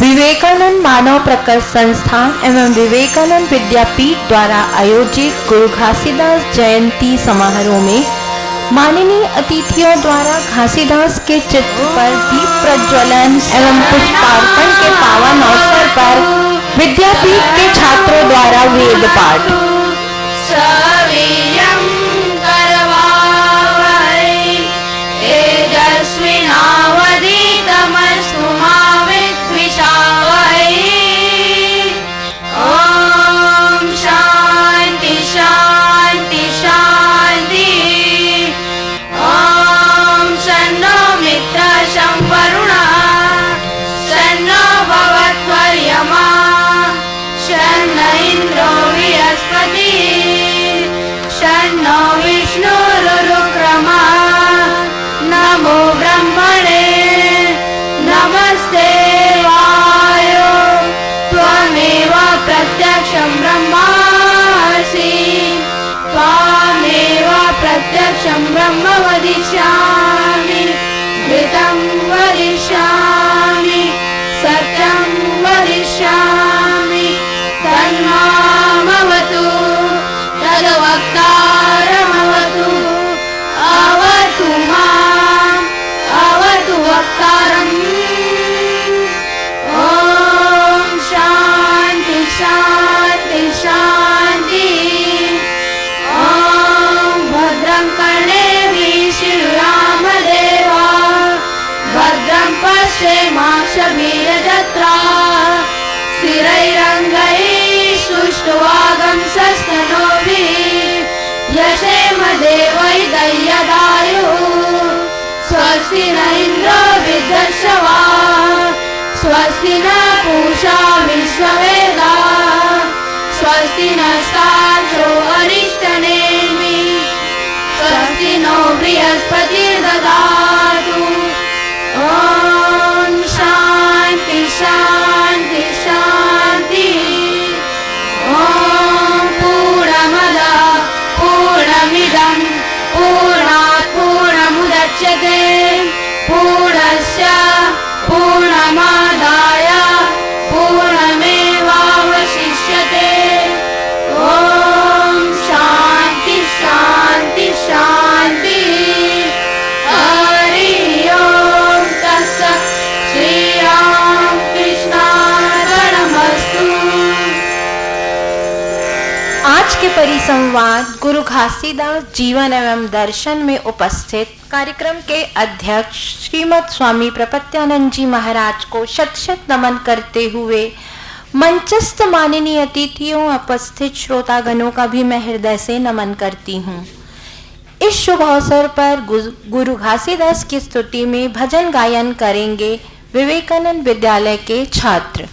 विवेकानंद मानव प्रकट संस्थान एवं विवेकानंद विद्यापीठ द्वारा आयोजित गुरु घासीदास जयंती समारोह में माननीय अतिथियों द्वारा घासीदास के चित्र पर दीप प्रज्वलन एवं पुष्पार्पण के पावन अवसर पर विद्यापीठ के छात्रों द्वारा वेद पाठ। नमो ब्रह्मणे नमस्ते वायो त्वमेव प्रत्यक्षं ब्रह्मासि त्वमेव प्रत्यक्षं ब्रह्म वदिष्यामि घृतं वदिष्यामि सत्यं वदिष्यामि तन्मामवतु तद्वक्तारमवतु अवतु माम् अवतु वक्तारम्। ॐ शान्ति शान्ति शान्ति। ॐ भद्रं कर्णेभिः श्रीरामदेवा भद्रं पश्येमाक्षभिर्यजत्राः स्थिरैरङ्गैः सुष्ठुवागंसस्तनूभिः यशेम देवैर्यदायुः स्वस्ति न इन्द्रो वृद्धश्रवाः स्वस्ति न पूषा विश्ववेदाः स्वस्ति नस्तार्क्ष्यो अरिष्टनेमिः स्वस्ति नो बृहस्पतिर्ददातु। ॐ शान्ति शान्ति शान्ति। ॐ पूर्णमदः पूर्णमिदं पूर्णात् पूर्णमुदच्यते पूर्णस्य पूर्णमादाय पूर्णमेवावशिष्यते। ॐ शान्ति शान्ति शान्ति। हरि ओम तत्सत्। श्रीराम कृष्णार्पणमस्तु। आज के परिसंवाद गुरु घासीदास जीवन एवं दर्शन में उपस्थित कार्यक्रम के अध्यक्ष श्रीमद स्वामी प्रपत्यानंद जी महाराज को शत शत नमन करते हुए मंचस्थ माननीय अतिथियों उपस्थित श्रोतागणों का भी मैं हृदय से नमन करती हूँ। इस शुभ अवसर पर गुरु घासीदास की स्तुति में भजन गायन करेंगे विवेकानंद विद्यालय के छात्र।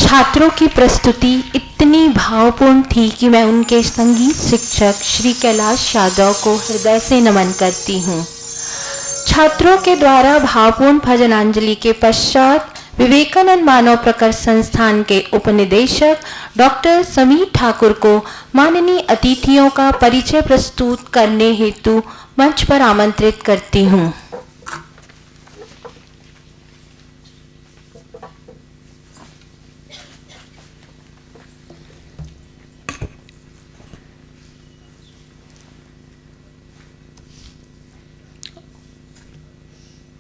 छात्रों की प्रस्तुति इतनी भावपूर्ण थी कि मैं उनके संगीत शिक्षक श्री कैलाश यादव को हृदय से नमन करती हूँ। छात्रों के द्वारा भावपूर्ण भजनांजलि के पश्चात विवेकानंद मानव प्रकर्ष संस्थान के उपनिदेशक डॉक्टर समीर ठाकुर को माननीय अतिथियों का परिचय प्रस्तुत करने हेतु मंच पर आमंत्रित करती हूँ।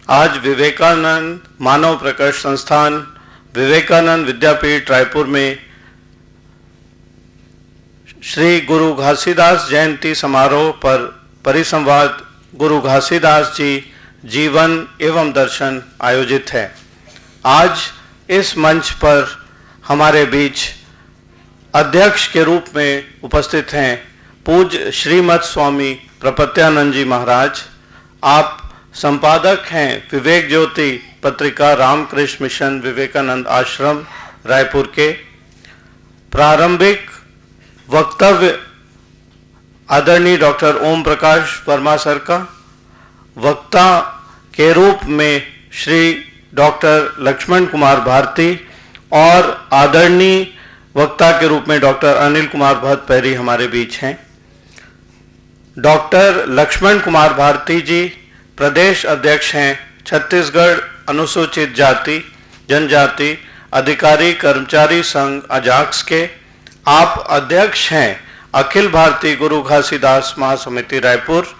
आज विवेकानंद मानव प्रकर्ष संस्थान विवेकानंद विद्यापीठ रायपुर में श्री गुरु घासीदास जयंती समारोह पर परिसंवाद गुरु घासीदास जी जीवन एवं दर्शन आयोजित है। आज इस मंच पर हमारे बीच अध्यक्ष के रूप में उपस्थित हैं पूज्य श्रीमद स्वामी प्रपत्यानंद जी महाराज। आप संपादक हैं विवेक ज्योति पत्रिका रामकृष्ण मिशन विवेकानंद आश्रम रायपुर के। प्रारंभिक वक्तव्य आदरणीय डॉक्टर ओम प्रकाश वर्मा सर का, वक्ता के रूप में श्री डॉक्टर लक्ष्मण कुमार भारती और आदरणीय वक्ता के रूप में डॉक्टर अनिल कुमार भट्ट पैरी हमारे बीच हैं। डॉक्टर लक्ष्मण कुमार भारती जी प्रदेश अध्यक्ष हैं छत्तीसगढ़ अनुसूचित जाति जनजाति अधिकारी कर्मचारी संघ अजाक्स के। आप अध्यक्ष हैं अखिल भारतीय गुरु घासीदास महासमिति रायपुर।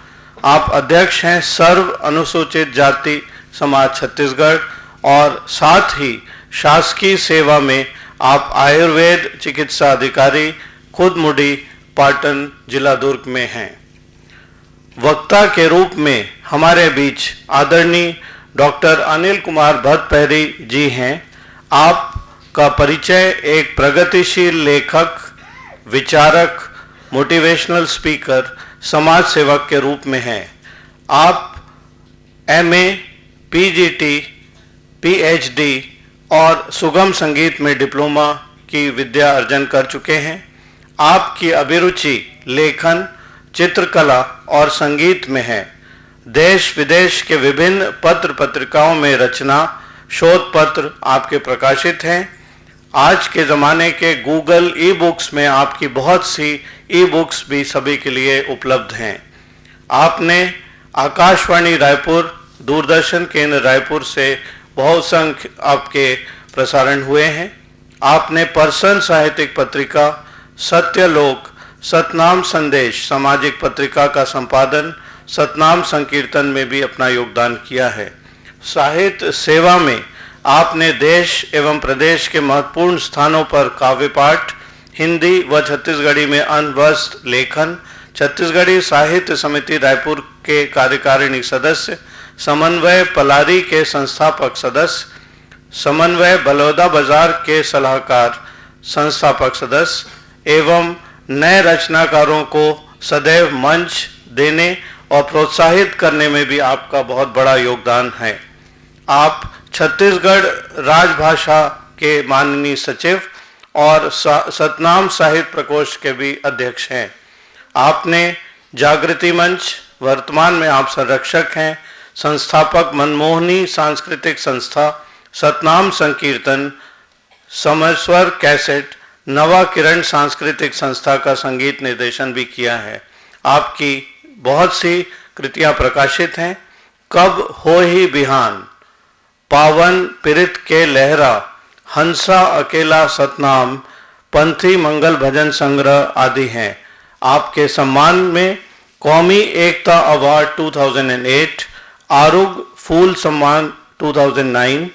आप अध्यक्ष हैं सर्व अनुसूचित जाति समाज छत्तीसगढ़ और साथ ही शासकीय सेवा में आप आयुर्वेद चिकित्सा अधिकारी खुद मुड़ी पाटन जिला दुर्ग में हैं। वक्ता के रूप में हमारे बीच आदरणीय डॉक्टर अनिल कुमार भट्ट पैरी जी हैं। आपका परिचय एक प्रगतिशील लेखक, विचारक, मोटिवेशनल स्पीकर, समाज सेवक के रूप में हैं। आप MA, PGT, PhD और सुगम संगीत में डिप्लोमा की विद्या अर्जन कर चुके हैं। आपकी अभिरुचि लेखन, चित्रकला और संगीत में है। देश विदेश के विभिन्न पत्र पत्रिकाओं में रचना, शोध पत्र आपके प्रकाशित हैं। आज के ज़माने के गूगल ई बुक्स में आपकी बहुत सी ई बुक्स भी सभी के लिए उपलब्ध हैं। आपने आकाशवाणी रायपुर, दूरदर्शन केंद्र रायपुर से बहुसंख्य आपके प्रसारण हुए हैं। आपने पर्सन साहित्यिक पत्रिका, सत्यलोक, सतनाम संदेश सामाजिक पत्रिका का संपादन, सतनाम संकीर्तन में भी अपना योगदान किया है। साहित्य सेवा में आपने देश एवं प्रदेश के महत्वपूर्ण स्थानों पर काव्य पाठ, हिंदी व छत्तीसगढ़ी में अनवस्त लेखन, छत्तीसगढ़ी साहित्य समिति रायपुर के कार्यकारिणी सदस्य, समन्वय पलारी के संस्थापक सदस्य, समन्वय बलौदा बाजार के सलाहकार संस्थापक सदस्य एवं नए रचनाकारों को सदैव मंच देने और प्रोत्साहित करने में भी आपका बहुत बड़ा योगदान है। आप छत्तीसगढ़ राजभाषा के माननीय सचिव और सतनाम साहित्य प्रकोष्ठ के भी अध्यक्ष हैं। आपने जागृति मंच, वर्तमान में आप संरक्षक हैं, संस्थापक मनमोहनी सांस्कृतिक संस्था, सतनाम संकीर्तन, समस्वर कैसेट, नवा किरण सांस्कृतिक संस्था का संगीत निर्देशन भी किया है। आपकी बहुत सी कृतियां प्रकाशित हैं। कब हो ही बिहान, पावन पिरित के लहरा, हंसा अकेला सतनाम, पंथी मंगल भजन संग्रह आदि हैं। आपके सम्मान में कौमी एकता अवार्ड 2008, आरुग फूल सम्मान 2009,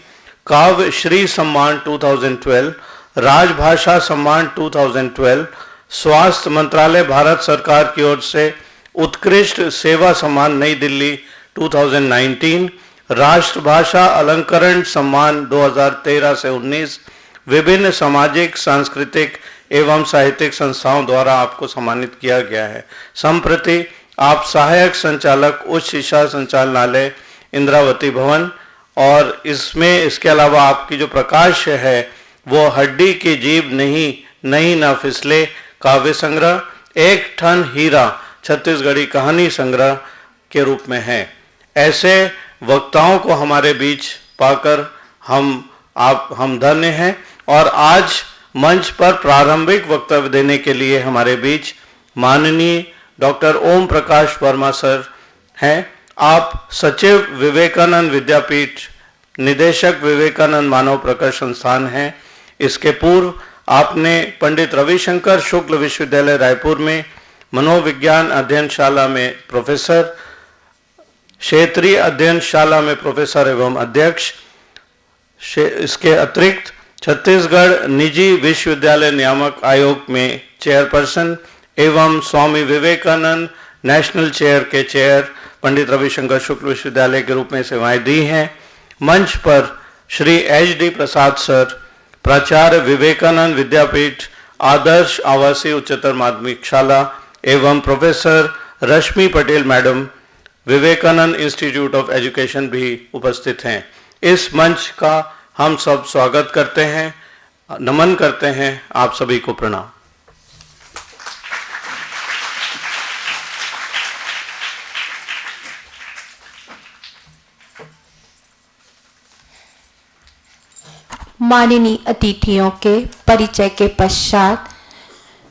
काव्य श्री सम्मान 2012, राजभाषा सम्मान 2012, स्वास्थ्य मंत्रालय भारत सरकार की ओर से उत्कृष्ट सेवा सम्मान नई दिल्ली 2019, राष्ट्रभाषा अलंकरण सम्मान 2013 से 19, विभिन्न सामाजिक, सांस्कृतिक एवं साहित्यिक संस्थाओं द्वारा आपको सम्मानित किया गया है। संप्रति आप सहायक संचालक उच्च शिक्षा संचालनालय इंद्रावती भवन और इसके अलावा आपकी जो प्रकाश है वो हड्डी की जीभ नहीं ना फिसले काव्य संग्रह, एक ठन हीरा छत्तीसगढ़ी कहानी संग्रह के रूप में है। ऐसे वक्ताओं को हमारे बीच पाकर हम धन्य हैं और आज मंच पर प्रारंभिक वक्तव्य देने के लिए हमारे बीच माननीय डॉक्टर ओम प्रकाश वर्मा सर हैं। आप सचिव विवेकानंद विद्यापीठ, निदेशक विवेकानंद मानव प्रकर्ष संस्थान हैं। इसके पूर्व आपने पंडित रविशंकर शुक्ल विश्वविद्यालय रायपुर में मनोविज्ञान अध्ययनशाला में प्रोफेसर, क्षेत्रीय अध्ययनशाला में प्रोफेसर एवं अध्यक्ष, इसके अतिरिक्त छत्तीसगढ़ निजी विश्वविद्यालय नियामक आयोग में चेयरपर्सन एवं स्वामी विवेकानंद नेशनल चेयर के चेयर पंडित रविशंकर शुक्ल विश्वविद्यालय के रूप में सेवाएं दी हैं। मंच पर श्री HD प्रसाद सर, प्राचार्य विवेकानंद विद्यापीठ आदर्श आवासीय उच्चतर माध्यमिक शाला एवं professor Rashmi Patel madam, Vivekananda Institute of Education भी उपस्थित हैं। इस मंच का हम सब स्वागत करते हैं, नमन करते हैं। आप सभी को प्रणाम। माननीय अतिथियों के परिचय के पश्चात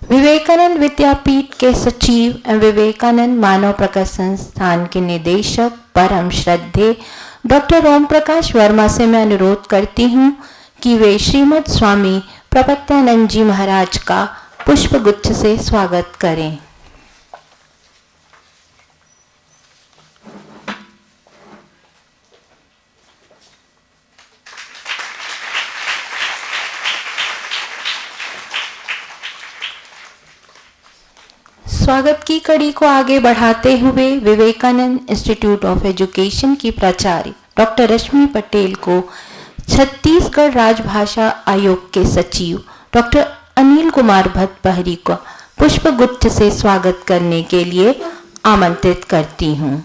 विवेकानंद विद्यापीठ के सचिव एवं विवेकानंद मानव प्रकट संस्थान के निदेशक परम श्रद्धेय डॉक्टर ओम प्रकाश वर्मा से मैं अनुरोध करती हूँ कि वे श्रीमद स्वामी प्रपत्यानंद जी महाराज का पुष्पगुच्छ से स्वागत करें। स्वागत की कड़ी को आगे बढ़ाते हुए विवेकानंद इंस्टीट्यूट ऑफ एजुकेशन की प्राचार्य डॉक्टर रश्मि पटेल को छत्तीसगढ़ राजभाषा आयोग के सचिव डॉक्टर अनिल कुमार भतपहरी को पुष्पगुच्छ से स्वागत करने के लिए आमंत्रित करती हूँ।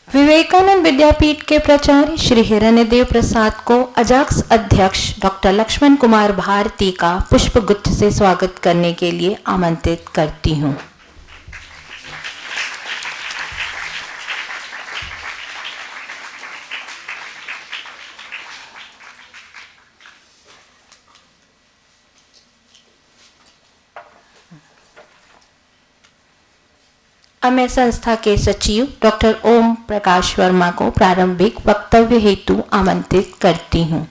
विवेकानंद विद्यापीठ के प्राचार्य श्री हिरण्यदेव प्रसाद को अजाक्स अध्यक्ष डॉक्टर लक्ष्मण कुमार भारती का पुष्पगुच्छ से स्वागत करने के लिए आमंत्रित करती हूँ। अब मैं संस्था के सचिव डॉक्टर ओम प्रकाश वर्मा को प्रारंभिक वक्तव्य हेतु आमंत्रित करती हूँ।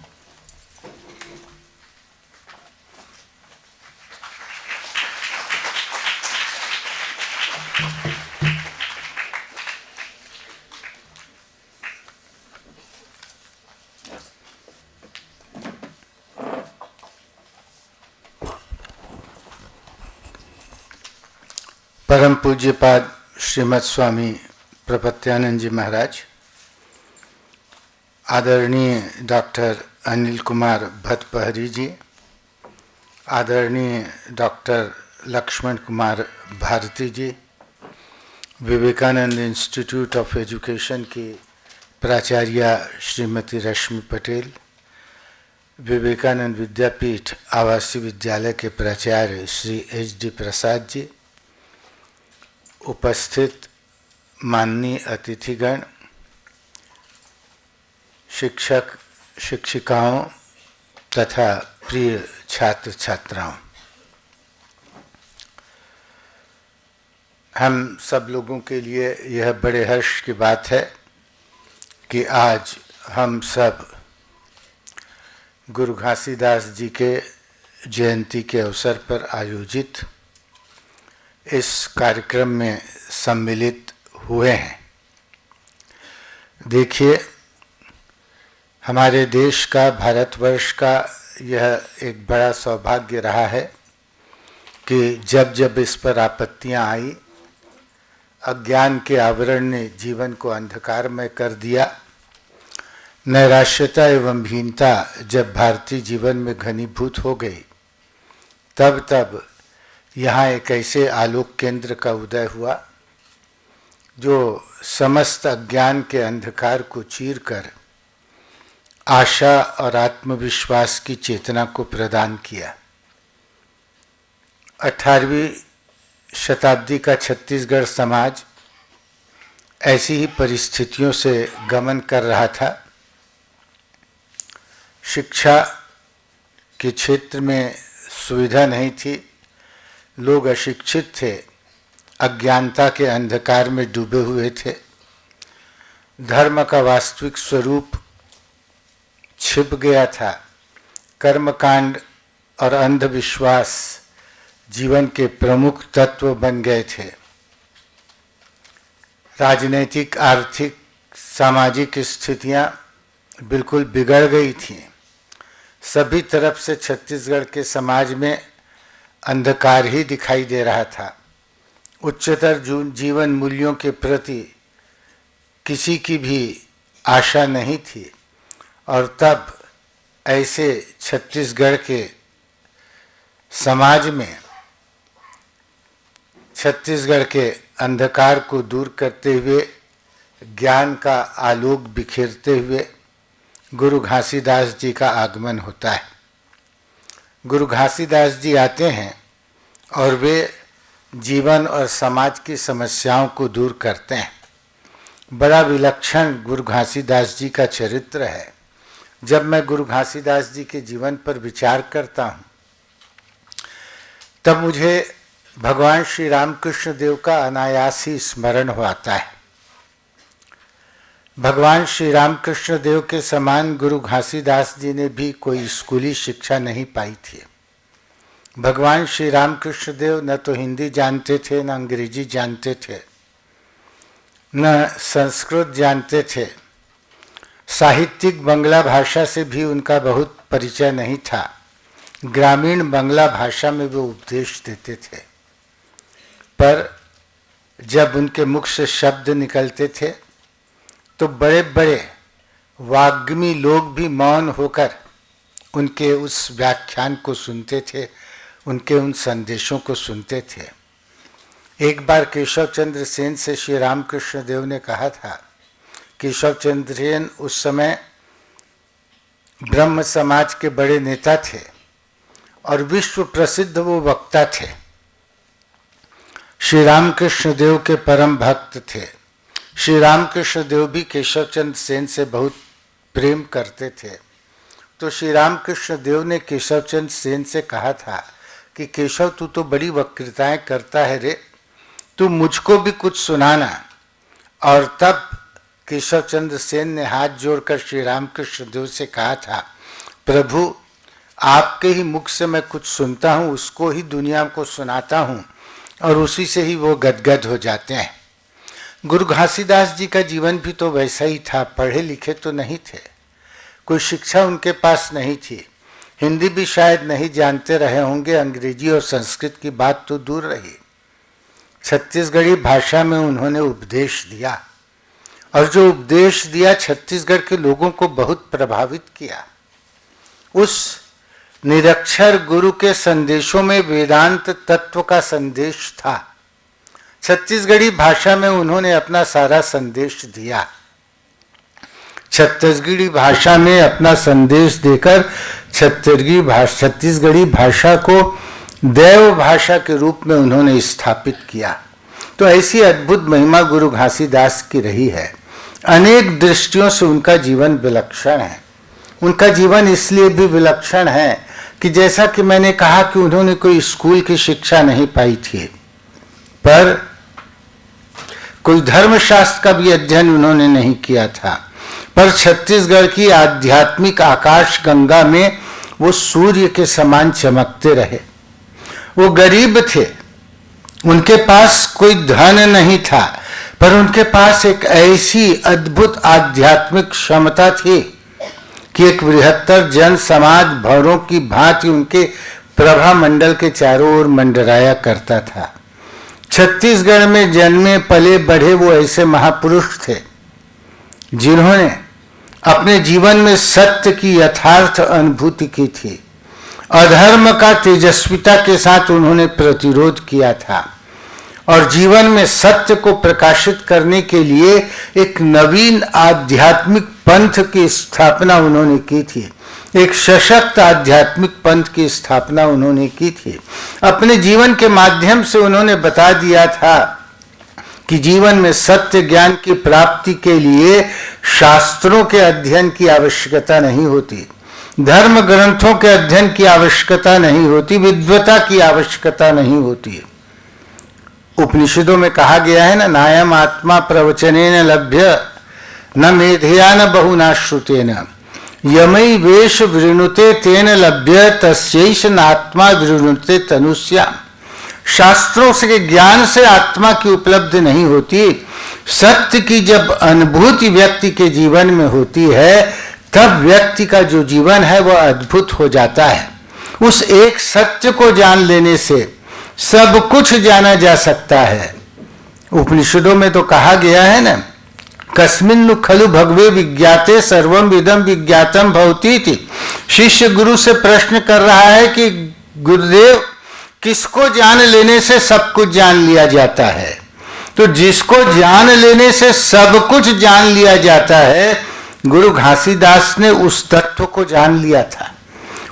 परम पूज्यपाद श्रीमद स्वामी प्रपत्यानंद जी महाराज, आदरणीय डॉक्टर अनिल कुमार भतपहरी जी, आदरणीय doctor Laxman Kumar Bharti ji, Vivekananda Institute of Education की प्राचार्य श्रीमती रश्मि पटेल, विवेकानंद विद्यापीठ आवासीय विद्यालय के प्राचार्य श्री HD प्रसाद जी, उपस्थित माननीय अतिथिगण, शिक्षक शिक्षिकाओं तथा प्रिय छात्र छात्राओं, हम सब लोगों के लिए यह बड़े हर्ष की बात है कि आज हम सब गुरु घासीदास जी के जयंती के अवसर पर आयोजित इस कार्यक्रम में सम्मिलित हुए हैं। देखिए, हमारे देश का, भारतवर्ष का यह एक बड़ा सौभाग्य रहा है कि जब जब इस पर आपत्तियां आई, अज्ञान के आवरण ने जीवन को अंधकारमय कर दिया, नैराश्यता एवं हीनता जब भारतीय जीवन में घनीभूत हो गई, तब तब यहाँ एक ऐसे आलोक केंद्र का उदय हुआ जो समस्त अज्ञान के अंधकार को चीरकर आशा और आत्मविश्वास की चेतना को प्रदान किया। 18वीं शताब्दी का छत्तीसगढ़ समाज ऐसी ही परिस्थितियों से गमन कर रहा था। शिक्षा के क्षेत्र में सुविधा नहीं थी, लोग अशिक्षित थे, अज्ञानता के अंधकार में डूबे हुए थे, धर्म का वास्तविक स्वरूप छिप गया था, कर्मकांड और अंधविश्वास जीवन के प्रमुख तत्व बन गए थे, राजनीतिक, आर्थिक, सामाजिक स्थितियां बिल्कुल बिगड़ गई थीं। सभी तरफ से छत्तीसगढ़ के समाज में अंधकार ही दिखाई दे रहा था। उच्चतर जीवन मूल्यों के प्रति किसी की भी आशा नहीं थी और तब ऐसे छत्तीसगढ़ के समाज में छत्तीसगढ़ के अंधकार को दूर करते हुए, ज्ञान का आलोक बिखेरते हुए गुरु घासीदास जी का आगमन होता है। गुरु घासीदास जी आते हैं और वे जीवन और समाज की समस्याओं को दूर करते हैं। बड़ा विलक्षण गुरु घासीदास जी का चरित्र है। जब मैं गुरु घासीदास जी के जीवन पर विचार करता हूँ तब मुझे भगवान श्री रामकृष्ण देव का अनायास ही स्मरण हो आता है। भगवान श्री रामकृष्ण देव के समान गुरु घासीदास जी ने भी कोई स्कूली शिक्षा नहीं पाई थी। भगवान श्री रामकृष्ण देव न तो हिंदी जानते थे, न अंग्रेजी जानते थे, न संस्कृत जानते थे। साहित्यिक बंगला भाषा से भी उनका बहुत परिचय नहीं था। ग्रामीण बंगला भाषा में वो उपदेश देते थे, पर जब उनके मुख से शब्द निकलते थे तो बड़े बड़े वाग्मी लोग भी मौन होकर उनके उस व्याख्यान को सुनते थे, उनके उन संदेशों को सुनते थे। एक बार केशव चंद्र सेन से श्री रामकृष्ण देव ने कहा था। केशव चंद्र सेन उस समय ब्रह्म समाज के बड़े नेता थे और विश्व प्रसिद्ध वो वक्ता थे। श्री रामकृष्ण देव के परम भक्त थे। श्री रामकृष्ण देव भी केशव चंद्र सेन से बहुत प्रेम करते थे। तो श्री रामकृष्ण देव ने केशव चंद्र सेन से कहा था कि केशव, तू तो बड़ी वक्तृताएं करता है रे, तू मुझको भी कुछ सुनाना। और तब केशव चंद्र सेन ने हाथ जोड़कर श्री रामकृष्ण देव से कहा था, प्रभु आपके ही मुख से मैं कुछ सुनता हूँ, उसको ही दुनिया को सुनाता हूँ और उसी से ही वो गदगद हो जाते हैं। गुरु घासीदास जी का जीवन भी तो वैसा ही था। पढ़े लिखे तो नहीं थे, कोई शिक्षा उनके पास नहीं थी, हिंदी भी शायद नहीं जानते रहे होंगे, अंग्रेजी और संस्कृत की बात तो दूर रही। छत्तीसगढ़ी भाषा में उन्होंने उपदेश दिया और जो उपदेश दिया छत्तीसगढ़ के लोगों को बहुत प्रभावित किया। उस निरक्षर गुरु के संदेशों में वेदांत तत्व का संदेश था। छत्तीसगढ़ी भाषा में उन्होंने अपना सारा संदेश दिया। छत्तीसगढ़ी भाषा में अपना संदेश देकर छत्तीसगढ़ी भाषा को देव भाषा के रूप में उन्होंने स्थापित किया। तो ऐसी अद्भुत महिमा गुरु घासीदास की रही है। अनेक दृष्टियों से उनका जीवन विलक्षण है। उनका जीवन इसलिए भी विलक्षण है कि जैसा कि मैंने कहा कि उन्होंने कोई स्कूल की शिक्षा नहीं पाई थी, पर कोई धर्मशास्त्र का भी अध्ययन उन्होंने नहीं किया था, पर छत्तीसगढ़ की आध्यात्मिक आकाश गंगा में वो सूर्य के समान चमकते रहे। वो गरीब थे, उनके पास कोई धन नहीं था, पर उनके पास एक ऐसी अद्भुत आध्यात्मिक क्षमता थी कि एक बृहत्तर जन समाज भवरों की भांति उनके प्रभा मंडल के चारों ओर मंडराया करता था। छत्तीसगढ़ में जन्मे पले बढ़े वो ऐसे महापुरुष थे जिन्होंने अपने जीवन में सत्य की यथार्थ अनुभूति की थी। अधर्म का तेजस्विता के साथ उन्होंने प्रतिरोध किया था और जीवन में सत्य को प्रकाशित करने के लिए एक नवीन आध्यात्मिक पंथ की स्थापना उन्होंने की थी। एक सशक्त आध्यात्मिक पंथ की स्थापना उन्होंने की थी। अपने जीवन के माध्यम से उन्होंने बता दिया था कि जीवन में सत्य ज्ञान की प्राप्ति के लिए शास्त्रों के अध्ययन की आवश्यकता नहीं होती, धर्म ग्रंथों के अध्ययन की आवश्यकता नहीं होती, विद्वता की आवश्यकता नहीं होती। उपनिषदों में कहा गया है ना, नायम आत्मा प्रवचनेन लभ्य न मेधया न बहुना श्रुतेन यमई वेश वृणुते तेन लभ्य तस्यैष आत्मा वृणुते तनुष्या। शास्त्रों से ज्ञान से आत्मा की उपलब्धि नहीं होती। सत्य की जब अनुभूति व्यक्ति के जीवन में होती है तब व्यक्ति का जो जीवन है वह अद्भुत हो जाता है। उस एक सत्य को जान लेने से सब कुछ जाना जा सकता है। उपनिषदों में तो कहा गया है ना, कस्मिन्नु खलु भगवे विज्ञाते सर्वम विदम विज्ञातम भवति इति। शिष्य गुरु से प्रश्न कर रहा है कि गुरुदेव, किसको जान लेने से सब कुछ जान लिया जाता है? तो जिसको जान लेने से सब कुछ जान लिया जाता है, गुरु घासीदास ने उस तत्व को जान लिया था।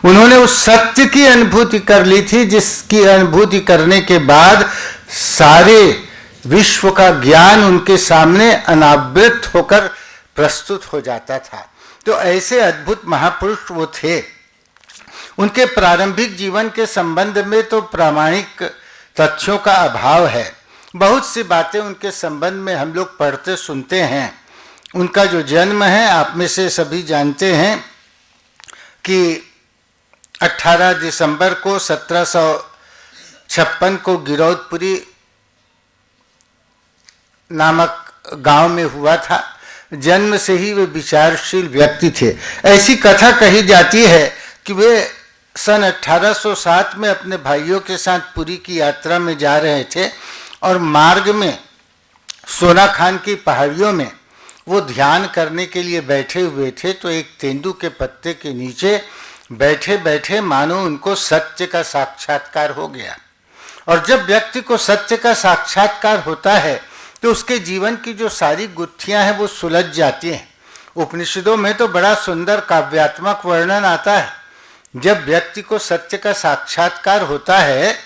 उन्होंने उस सत्य की अनुभूति कर ली थी, जिसकी अनुभूति करने के बाद सारे विश्व का ज्ञान उनके सामने अनावृत होकर प्रस्तुत हो जाता था। तो ऐसे अद्भुत महापुरुष वो थे। उनके प्रारंभिक जीवन के संबंध में तो प्रामाणिक तथ्यों का अभाव है। बहुत सी बातें उनके संबंध में हम लोग पढ़ते सुनते हैं। उनका जो जन्म है, आप में से सभी जानते हैं कि 18 दिसंबर को 1756 को गिरौदपुरी नामक गांव में हुआ था। जन्म से ही वे विचारशील व्यक्ति थे। ऐसी कथा कही जाती है कि वे सन 1807 में अपने भाइयों के साथ पुरी की यात्रा में जा रहे थे और मार्ग में सोना खान की पहाड़ियों में वो ध्यान करने के लिए बैठे हुए थे। तो एक तेंदू के पत्ते के नीचे बैठे बैठे मानो उनको सत्य का साक्षात्कार हो गया। और जब व्यक्ति को सत्य का साक्षात्कार होता है तो उसके जीवन की जो सारी गुत्थियां हैं वो सुलझ जाती हैं। उपनिषदों में तो बड़ा सुंदर काव्यात्मक वर्णन आता है। जब व्यक्ति को सत्य का साक्षात्कार होता है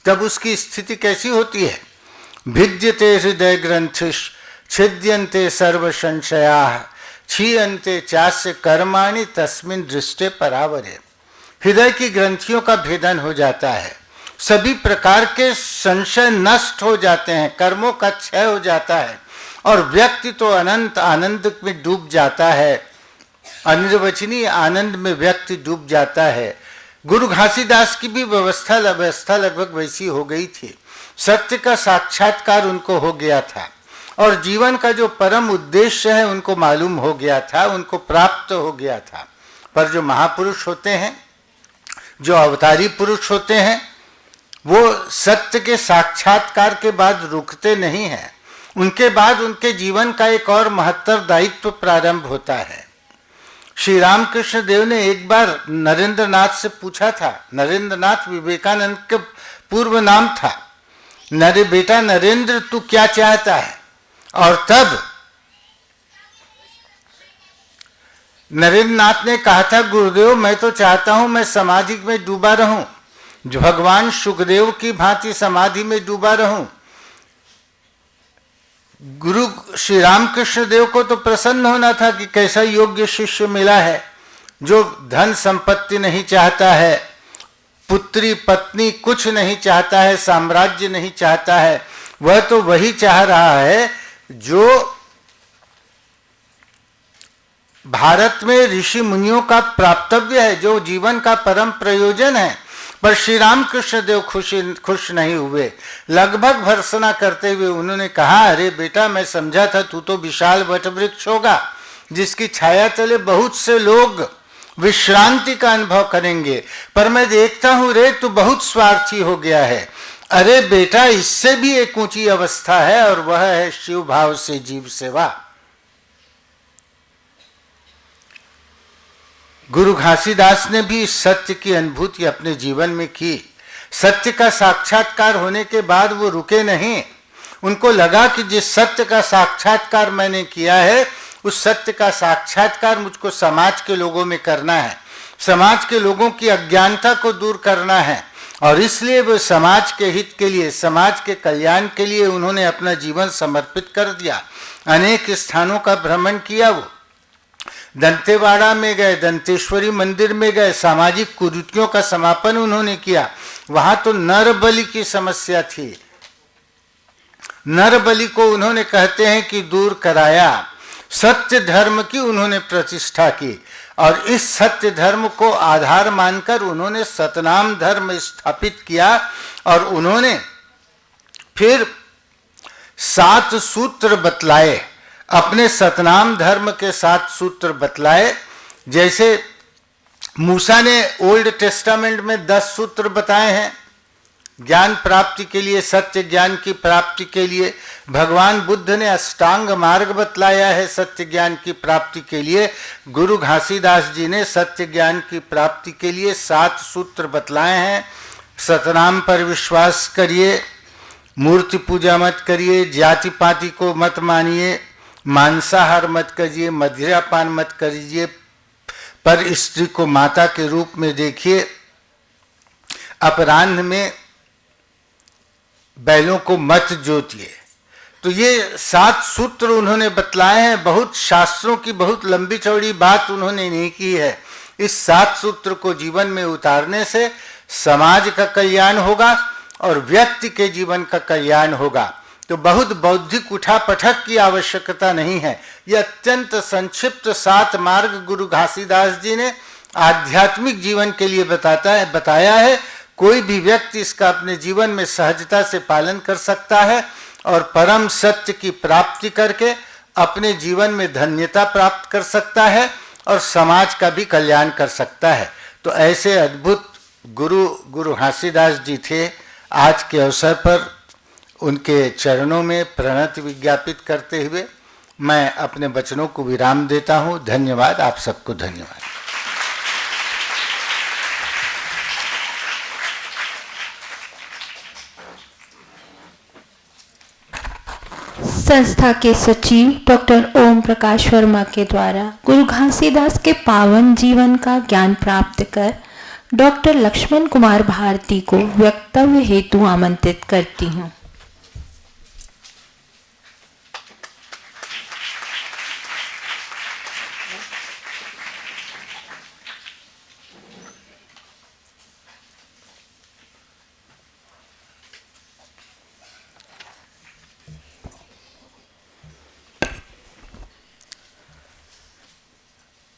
तब उसकी स्थिति कैसी होती है। भिद्यते हृदय ग्रंथिश छिद्यन्ते सर्व संशयाः क्षीयन्ते चास्य कर्माणि तस्मिन् दृष्टे परावरे। हृदय की ग्रंथियों का भेदन हो जाता है, सभी प्रकार के संशय नष्ट हो जाते हैं, कर्मों का क्षय हो जाता है और व्यक्ति तो अनंत आनंद में डूब जाता है। अनिर्वचनीय आनंद में व्यक्ति डूब जाता है। गुरु घासीदास की भी व्यवस्था लगभग वैसी हो गई थी। सत्य का साक्षात्कार उनको हो गया था और जीवन का जो परम उद्देश्य है उनको मालूम हो गया था, उनको प्राप्त हो गया था। पर जो महापुरुष होते हैं, जो अवतारी पुरुष होते हैं, वो सत्य के साक्षात्कार के बाद रुकते नहीं हैं। उनके बाद उनके जीवन का एक और महत्तर दायित्व प्रारंभ होता है। श्री रामकृष्ण देव ने एक बार नरेंद्रनाथ से पूछा था। नरेंद्रनाथ विवेकानंद के पूर्व नाम था। बेटा नरेंद्र, तू क्या चाहता है? और तब नरेंद्रनाथ ने कहा था, गुरुदेव मैं तो चाहता हूं मैं समाधि में डूबा रहूं, जो भगवान सुखदेव की भांति समाधि में डूबा रहूं। गुरु श्री रामकृष्ण देव को तो प्रसन्न होना था कि कैसा योग्य शिष्य मिला है जो धन संपत्ति नहीं चाहता है, पुत्री पत्नी कुछ नहीं चाहता है, साम्राज्य नहीं चाहता है। वह तो वही चाह रहा है जो भारत में ऋषि मुनियों का प्राप्तव्य है, जो जीवन का परम प्रयोजन है। पर श्री रामकृष्ण देव खुश नहीं हुए। लगभग भर्त्सना करते हुए उन्होंने कहा, अरे बेटा मैं समझा था तू तो विशाल वटवृक्ष होगा जिसकी छाया तले बहुत से लोग विश्रांति का अनुभव करेंगे, पर मैं देखता हूं रे तू बहुत स्वार्थी हो गया है। अरे बेटा इससे भी एक ऊंची अवस्था है और वह है शिव भाव से जीव सेवा। गुरु घासीदास ने भी इस सत्य की अनुभूति अपने जीवन में की। सत्य का साक्षात्कार होने के बाद वो रुके नहीं। उनको लगा कि जिस सत्य का साक्षात्कार मैंने किया है उस सत्य का साक्षात्कार मुझको समाज के लोगों में करना है, समाज के लोगों की अज्ञानता को दूर करना है। और इसलिए वो समाज के हित के लिए, समाज के कल्याण के लिए उन्होंने अपना जीवन समर्पित कर दिया। अनेक स्थानों का भ्रमण किया। वो दंतेवाड़ा में गए, दंतेश्वरी मंदिर में गए, सामाजिक कुरीतियों का समापन उन्होंने किया। वहां तो नर बलि की समस्या थी। नर बलि को उन्होंने कहते हैं कि दूर कराया। सत्य धर्म की उन्होंने प्रतिष्ठा की और इस सत्य धर्म को आधार मानकर उन्होंने सतनाम धर्म स्थापित किया। और उन्होंने फिर 7 सूत्र बतलाए, अपने सतनाम धर्म के 7 सूत्र बतलाए। जैसे मूसा ने ओल्ड टेस्टामेंट में 10 सूत्र बताए हैं ज्ञान प्राप्ति के लिए, सत्य ज्ञान की प्राप्ति के लिए। भगवान बुद्ध ने अष्टांग मार्ग बतलाया है सत्य ज्ञान की प्राप्ति के लिए। गुरु घासीदास जी ने सत्य ज्ञान की प्राप्ति के लिए 7 सूत्र बतलाए हैं। सतनाम पर विश्वास करिए, मूर्ति पूजा मत करिए, जाति पाति को मत मानिए, मांसाहार मत करिए, मदिरापान मत करिए, पर स्त्री को माता के रूप में देखिए, अपराह्न में बैलों को मत जोतिए। तो ये 7 सूत्र उन्होंने बतलाए हैं। बहुत शास्त्रों की बहुत लंबी चौड़ी बात उन्होंने नहीं की है। इस 7 सूत्र को जीवन में उतारने से समाज का कल्याण होगा और व्यक्ति के जीवन का कल्याण होगा। तो बहुत बौद्धिक उठापटक की आवश्यकता नहीं है। यह अत्यंत संक्षिप्त 7 मार्ग गुरु घासीदास जी ने आध्यात्मिक जीवन के लिए बताया है। कोई भी व्यक्ति इसका अपने जीवन में सहजता से पालन कर सकता है और परम सत्य की प्राप्ति करके अपने जीवन में धन्यता प्राप्त कर सकता है और समाज का भी कल्याण कर सकता है। तो ऐसे अद्भुत गुरु घासीदास जी थे। आज के अवसर पर उनके चरणों में प्रणति विज्ञापित करते हुए मैं अपने वचनों को विराम देता हूँ। धन्यवाद। आप सबको धन्यवाद। संस्था के सचिव डॉक्टर ओम प्रकाश वर्मा के द्वारा गुरु घासीदास के पावन जीवन का ज्ञान प्राप्त कर डॉक्टर लक्ष्मण कुमार भारती को वक्तव्य हेतु आमंत्रित करती हूँ।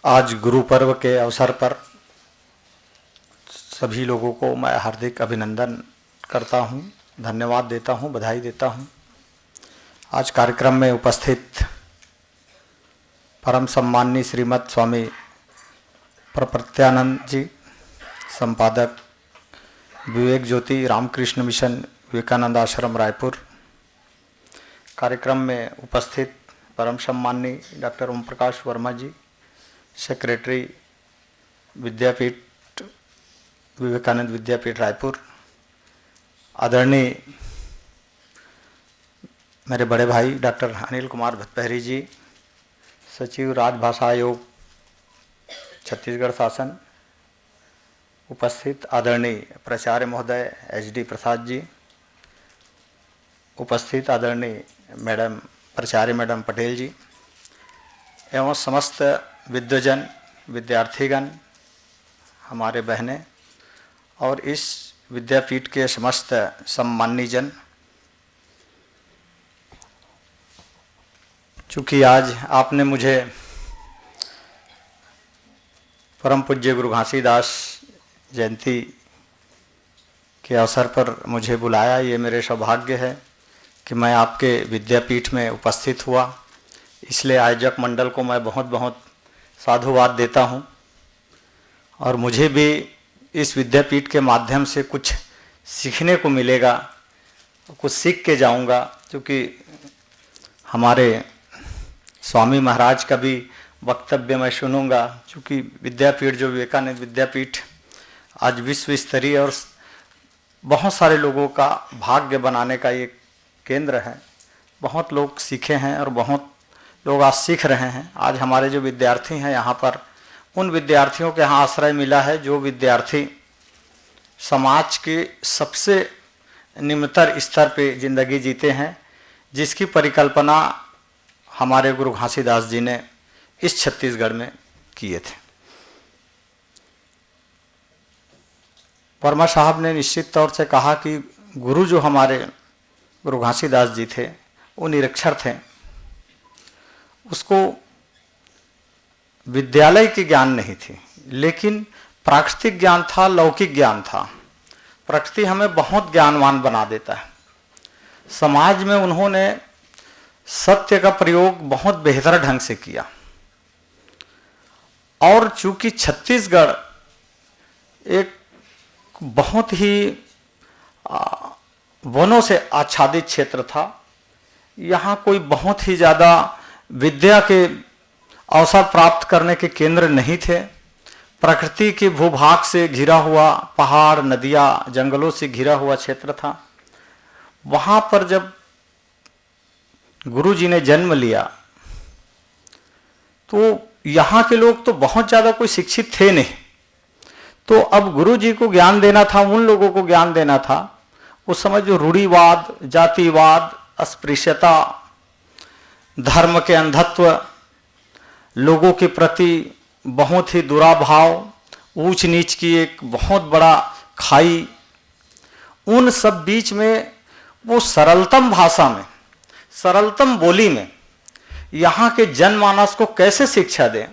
आज गुरु पर्व के अवसर पर सभी लोगों को मैं हार्दिक अभिनंदन करता हूं, धन्यवाद देता हूं, बधाई देता हूं। आज कार्यक्रम में उपस्थित परम सम्माननीय श्रीमद स्वामी प्रपत्यानंद जी, संपादक विवेक ज्योति रामकृष्ण मिशन विवेकानंद आश्रम रायपुर, कार्यक्रम में उपस्थित परम सम्माननीय डॉक्टर ओम प्रकाश वर्मा जी, सेक्रेटरी विद्यापीठ विवेकानंद विद्यापीठ रायपुर, आदरणीय मेरे बड़े भाई डॉक्टर अनिल कुमार भतपहरी जी, सचिव राजभाषा आयोग छत्तीसगढ़ शासन, उपस्थित आदरणीय प्राचार्य महोदय HD प्रसाद जी, उपस्थित आदरणीय मैडम प्राचार्य मैडम पटेल जी एवं समस्त विद्वजन, विद्यार्थीगण, हमारे बहनें और इस विद्यापीठ के समस्त सम्माननीय जन। चूँकि आज आपने मुझे परम पूज्य गुरु घासीदास जयंती के अवसर पर मुझे बुलाया, ये मेरे सौभाग्य है कि मैं आपके विद्यापीठ में उपस्थित हुआ। इसलिए आयोजक मंडल को मैं बहुत बहुत साधुवाद देता हूँ और मुझे भी इस विद्यापीठ के माध्यम से कुछ सीखने को मिलेगा, कुछ सीख के जाऊँगा। क्योंकि हमारे स्वामी महाराज का भी वक्तव्य मैं सुनूंगा, क्योंकि विद्यापीठ जो विवेकानंद विद्यापीठ आज विश्व स्तरीय और बहुत सारे लोगों का भाग्य बनाने का ये केंद्र है। बहुत लोग सीखे हैं और बहुत लोग आज सीख रहे हैं। आज हमारे जो विद्यार्थी हैं यहाँ पर, उन विद्यार्थियों के यहाँ आश्रय मिला है जो विद्यार्थी समाज के सबसे निम्नतर स्तर पे जिंदगी जीते हैं, जिसकी परिकल्पना हमारे गुरु घासीदास जी ने इस छत्तीसगढ़ में किए थे। वर्मा साहब ने निश्चित तौर से कहा कि गुरु जो हमारे गुरु घासीदास जी थे वो निरक्षर थे, उसको विद्यालय की ज्ञान नहीं थी, लेकिन प्राकृतिक ज्ञान था, लौकिक ज्ञान था। प्रकृति हमें बहुत ज्ञानवान बना देता है। समाज में उन्होंने सत्य का प्रयोग बहुत बेहतर ढंग से किया और चूंकि छत्तीसगढ़ एक बहुत ही वनों से आच्छादित क्षेत्र था, यहाँ कोई बहुत ही ज़्यादा विद्या के अवसर प्राप्त करने के केंद्र नहीं थे। प्रकृति के भूभाग से घिरा हुआ, पहाड़, नदियाँ, जंगलों से घिरा हुआ क्षेत्र था। वहाँ पर जब गुरु जी ने जन्म लिया तो यहाँ के लोग तो बहुत ज़्यादा कोई शिक्षित थे नहीं। तो अब गुरु जी को ज्ञान देना था, उन लोगों को ज्ञान देना था, उस समय जो रूढ़िवाद, जातिवाद, अस्पृश्यता, धर्म के अंधत्व, लोगों के प्रति बहुत ही दुराभाव, ऊंच नीच की एक बहुत बड़ा खाई, उन सब बीच में वो सरलतम भाषा में, सरलतम बोली में यहाँ के जनमानस को कैसे शिक्षा दें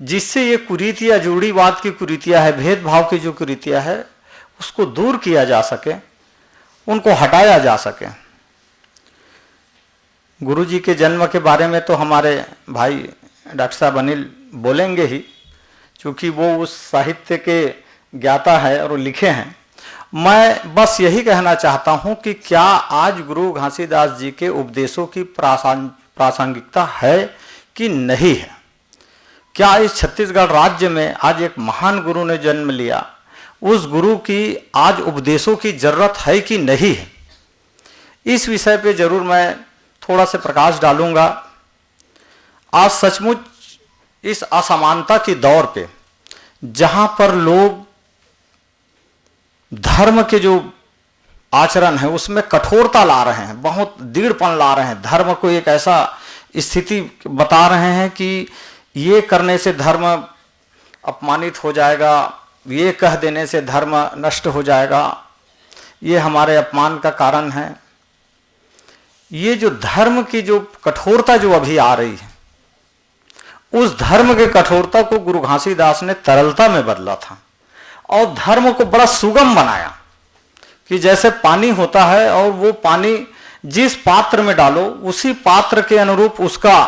जिससे ये कुरीतियाँ, रूढ़िवाद की कुरीतियाँ है, भेदभाव की जो कुरीतियाँ है, उसको दूर किया जा सके, उनको हटाया जा सके। गुरु जी के जन्म के बारे में तो हमारे भाई डॉक्टर साहब अनिल बोलेंगे ही, क्योंकि वो उस साहित्य के ज्ञाता है और वो लिखे हैं। मैं बस यही कहना चाहता हूँ कि क्या आज गुरु घासीदास जी के उपदेशों की प्रासंगिकता है कि नहीं है? क्या इस छत्तीसगढ़ राज्य में आज एक महान गुरु ने जन्म लिया, उस गुरु की आज उपदेशों की जरूरत है कि नहीं है? इस विषय पे जरूर मैं थोड़ा सा प्रकाश डालूंगा। आज सचमुच इस असमानता के दौर पे, जहां पर लोग धर्म के जो आचरण है उसमें कठोरता ला रहे हैं, बहुत दृढ़पन ला रहे हैं, धर्म को एक ऐसा स्थिति बता रहे हैं कि ये करने से धर्म अपमानित हो जाएगा, ये कह देने से धर्म नष्ट हो जाएगा, ये हमारे अपमान का कारण है। ये जो धर्म की जो कठोरता जो अभी आ रही है, उस धर्म के कठोरता को गुरु घासीदास ने तरलता में बदला था और धर्म को बड़ा सुगम बनाया कि जैसे पानी होता है और वो पानी जिस पात्र में डालो उसी पात्र के अनुरूप उसका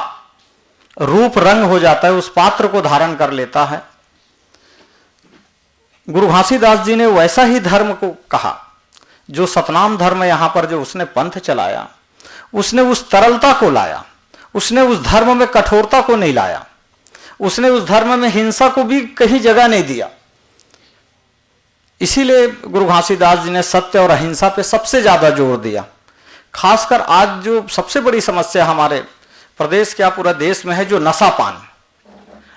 रूप रंग हो जाता है, उस पात्र को धारण कर लेता है। गुरु घासीदास जी ने वैसा ही धर्म को कहा, जो सतनाम धर्म यहां पर जो उसने पंथ चलाया, उसने उस तरलता को लाया, उसने उस धर्म में कठोरता को नहीं लाया, उसने उस धर्म में हिंसा को भी कहीं जगह नहीं दिया। इसीलिए गुरु घासीदास जी ने सत्य और अहिंसा पे सबसे ज्यादा जोर दिया। खासकर आज जो सबसे बड़ी समस्या हमारे प्रदेश क्या पूरा देश में है, जो नशापान,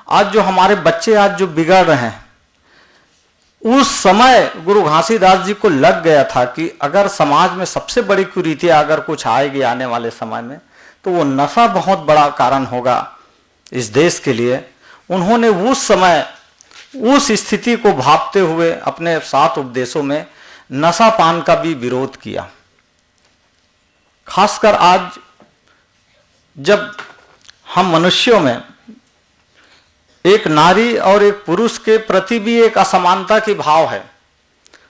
आज जो हमारे बच्चे आज जो बिगड़ रहे हैं, उस समय गुरु घासीदास जी को लग गया था कि अगर समाज में सबसे बड़ी कुरीतियां अगर कुछ आएगी आने वाले समय में, तो वो नशा बहुत बड़ा कारण होगा इस देश के लिए। उन्होंने उस समय उस स्थिति को भांपते हुए अपने 7 उपदेशों में नशापान का भी विरोध किया। खासकर आज जब हम मनुष्यों में एक नारी और एक पुरुष के प्रति भी एक असमानता की भाव है,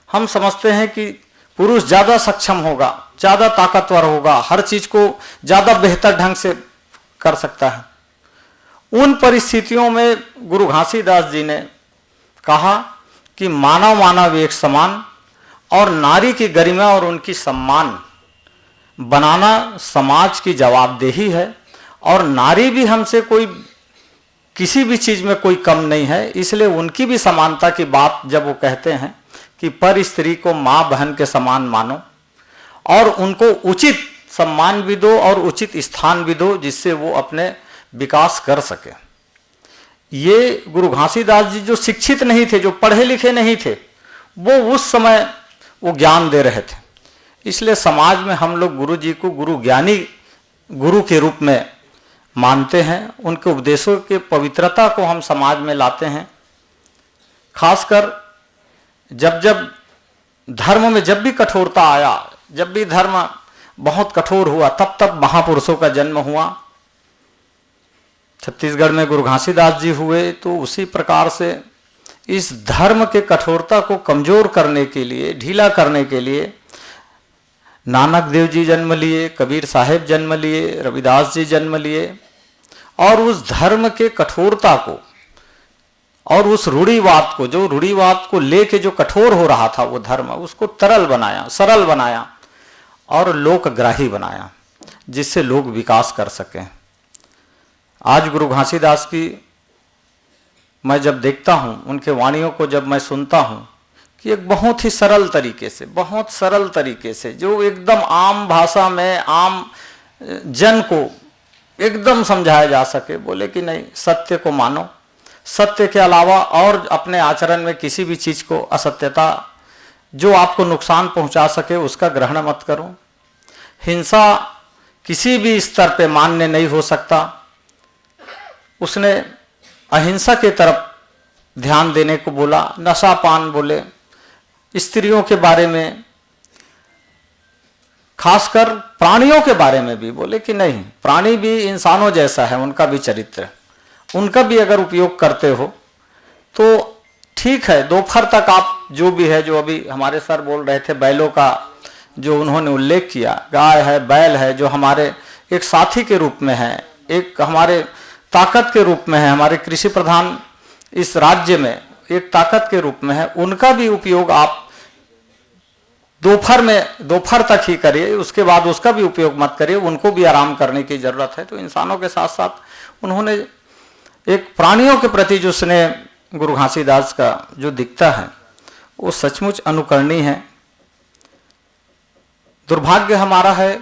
हम समझते हैं कि पुरुष ज्यादा सक्षम होगा, ज्यादा ताकतवर होगा, हर चीज को ज्यादा बेहतर ढंग से कर सकता है। उन परिस्थितियों में गुरु घासीदास जी ने कहा कि मानव मानव एक समान और नारी की गरिमा और उनकी सम्मान बनाना समाज की जवाबदेही है, और नारी भी हमसे कोई किसी भी चीज में कोई कम नहीं है। इसलिए उनकी भी समानता की बात जब वो कहते हैं कि पर स्त्री को मां बहन के समान मानो और उनको उचित सम्मान भी दो और उचित स्थान भी दो, जिससे वो अपने विकास कर सके। ये गुरु घासीदास जी जो शिक्षित नहीं थे, जो पढ़े लिखे नहीं थे, वो उस समय वो ज्ञान दे रहे थे। इसलिए समाज में हम लोग गुरु जी को गुरु ज्ञानी गुरु के रूप में मानते हैं, उनके उपदेशों के पवित्रता को हम समाज में लाते हैं। खासकर जब जब धर्म में जब भी कठोरता आया, जब भी धर्म बहुत कठोर हुआ, तब तब महापुरुषों का जन्म हुआ। छत्तीसगढ़ में गुरु घासीदास जी हुए, तो उसी प्रकार से इस धर्म के कठोरता को कमजोर करने के लिए, ढीला करने के लिए नानक देव जी जन्म लिए, कबीर साहेब जन्म लिए, रविदास जी जन्म लिए, और उस धर्म के कठोरता को और उस रूढ़िवाद को, जो रूढ़िवाद को लेके जो कठोर हो रहा था वो धर्म, उसको तरल बनाया, सरल बनाया और लोकग्राही बनाया, जिससे लोग विकास कर सकें। आज गुरु घासीदास की मैं जब देखता हूँ, उनके वाणियों को जब मैं सुनता हूँ, कि एक बहुत ही सरल तरीके से, बहुत सरल तरीके से, जो एकदम आम भाषा में आम जन को एकदम समझाया जा सके, बोले कि नहीं, सत्य को मानो, सत्य के अलावा और अपने आचरण में किसी भी चीज को, असत्यता जो आपको नुकसान पहुंचा सके उसका ग्रहण मत करो। हिंसा किसी भी स्तर पे मान्य नहीं हो सकता। उसने अहिंसा की तरफ ध्यान देने को बोला, नशा पान बोले, स्त्रियों के बारे में, खासकर प्राणियों के बारे में भी बोले कि नहीं, प्राणी भी इंसानों जैसा है, उनका भी चरित्र, उनका भी अगर उपयोग करते हो तो ठीक है। दोपहर तक आप जो भी है, जो अभी हमारे सर बोल रहे थे बैलों का जो उन्होंने उल्लेख किया, गाय है, बैल है, जो हमारे एक साथी के रूप में है, एक हमारे ताकत के रूप में है, हमारे कृषि प्रधान इस राज्य में एक ताकत के रूप में है, उनका भी उपयोग आप दोपहर तक ही करिए, उसके बाद उसका भी उपयोग मत करिए, उनको भी आराम करने की जरूरत है। तो इंसानों के साथ साथ उन्होंने एक प्राणियों के प्रति जो स्नेह गुरु घासीदास का जो दिखता है वो सचमुच अनुकरणीय है। दुर्भाग्य हमारा है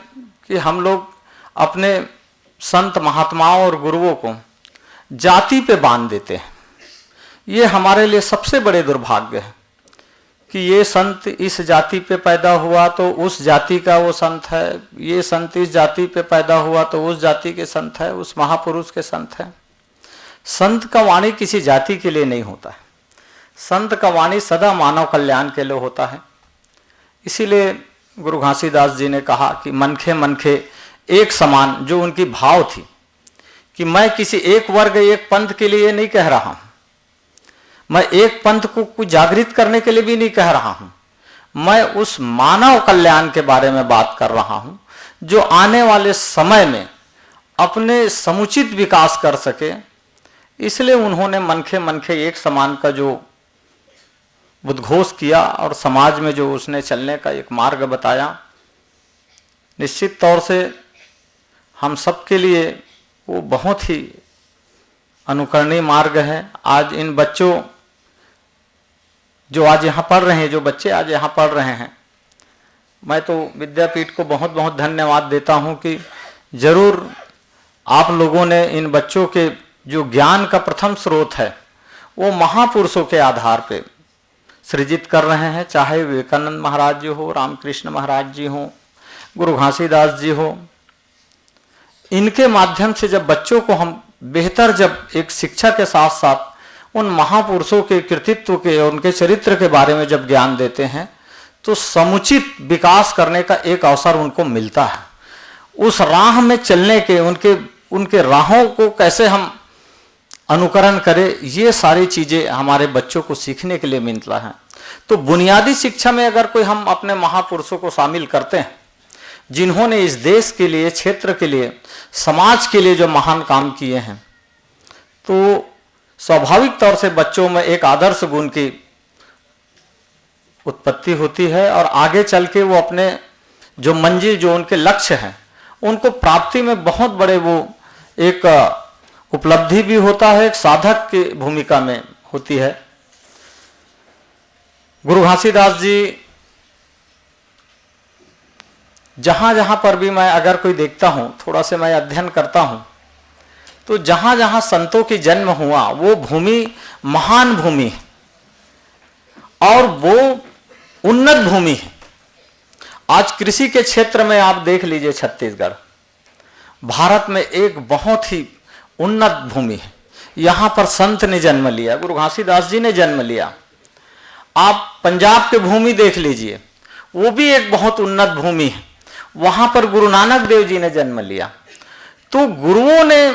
कि हम लोग अपने संत महात्माओं और गुरुओं को जाति पे बांध देते हैं। ये हमारे लिए सबसे बड़े दुर्भाग्य है कि ये संत इस जाति पे पैदा हुआ तो उस जाति का वो संत है, ये संत इस जाति पे पैदा हुआ तो उस जाति के संत है, उस महापुरुष के संत है। संत का वाणी किसी जाति के लिए नहीं होता है, संत का वाणी सदा मानव कल्याण के लिए होता है। इसीलिए गुरु घासीदास जी ने कहा कि मनखे मनखे एक समान, जो उनकी भाव थी कि मैं किसी एक वर्ग एक पंथ के लिए नहीं कह रहा हूं, मैं एक पंथ को कुछ जागृत करने के लिए भी नहीं कह रहा हूं, मैं उस मानव कल्याण के बारे में बात कर रहा हूं जो आने वाले समय में अपने समुचित विकास कर सके। इसलिए उन्होंने मनखे मनखे एक समान का जो उद्घोष किया और समाज में जो उसने चलने का एक मार्ग बताया, निश्चित तौर से हम सब के लिए वो बहुत ही अनुकरणीय मार्ग है। आज इन बच्चों जो आज यहाँ पढ़ रहे हैं, जो बच्चे आज यहाँ पढ़ रहे हैं, मैं तो विद्यापीठ को बहुत बहुत धन्यवाद देता हूँ कि जरूर आप लोगों ने इन बच्चों के जो ज्ञान का प्रथम स्रोत है वो महापुरुषों के आधार पे सृजित कर रहे हैं, चाहे विवेकानंद महाराज जी हो, रामकृष्ण महाराज जी हो, गुरु घासीदास जी हो। इनके माध्यम से जब बच्चों को हम बेहतर जब एक शिक्षा के साथ साथ उन महापुरुषों के कृतित्व के और उनके चरित्र के बारे में जब ज्ञान देते हैं तो समुचित विकास करने का एक अवसर उनको मिलता है। उस राह में चलने के उनके राहों को कैसे हम अनुकरण करें, ये सारी चीजें हमारे बच्चों को सीखने के लिए मिलता है। तो बुनियादी शिक्षा में अगर कोई हम अपने महापुरुषों को शामिल करते हैं जिन्होंने इस देश के लिए, क्षेत्र के लिए, समाज के लिए जो महान काम किए हैं, तो स्वाभाविक तौर से बच्चों में एक आदर्श गुण की उत्पत्ति होती है और आगे चल के वो अपने जो मंजिल, जो उनके लक्ष्य हैं, उनको प्राप्ति में बहुत बड़े वो एक उपलब्धि भी होता है, एक साधक की भूमिका में होती है। गुरु घासीदास जी जहां जहां पर भी मैं अगर कोई देखता हूं, थोड़ा से मैं अध्ययन करता हूं, तो जहां जहां संतों की जन्म हुआ वो भूमि महान भूमि है और वो उन्नत भूमि है। आज कृषि के क्षेत्र में आप देख लीजिए, छत्तीसगढ़ भारत में एक बहुत ही उन्नत भूमि है। यहां पर संत ने जन्म लिया, गुरु घासीदास जी ने जन्म लिया। आप पंजाब की भूमि देख लीजिए, वो भी एक बहुत उन्नत भूमि है, वहां पर गुरु नानक देव जी ने जन्म लिया। तो गुरुओं ने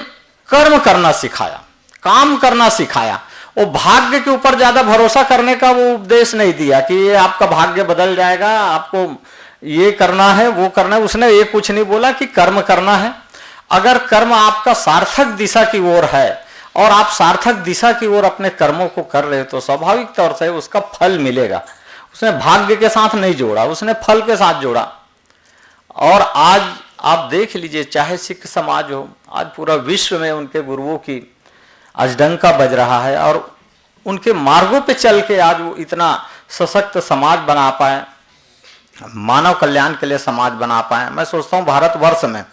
कर्म करना सिखाया, काम करना सिखाया। वो भाग्य के ऊपर ज्यादा भरोसा करने का वो उपदेश नहीं दिया कि ये आपका भाग्य बदल जाएगा, आपको ये करना है, वो करना है। उसने ये कुछ नहीं बोला कि कर्म करना है। अगर कर्म आपका सार्थक दिशा की ओर है और आप सार्थक दिशा की ओर अपने कर्मों को कर रहे हो तो स्वाभाविक तौर से उसका फल मिलेगा। उसने भाग्य के साथ नहीं जोड़ा, उसने फल के साथ जोड़ा। और आज आप देख लीजिए, चाहे सिख समाज हो, आज पूरा विश्व में उनके गुरुओं की आज डंका बज रहा है और उनके मार्गों पे चल के आज वो इतना सशक्त समाज बना पाए, मानव कल्याण के लिए समाज बना पाए। मैं सोचता हूँ भारतवर्ष में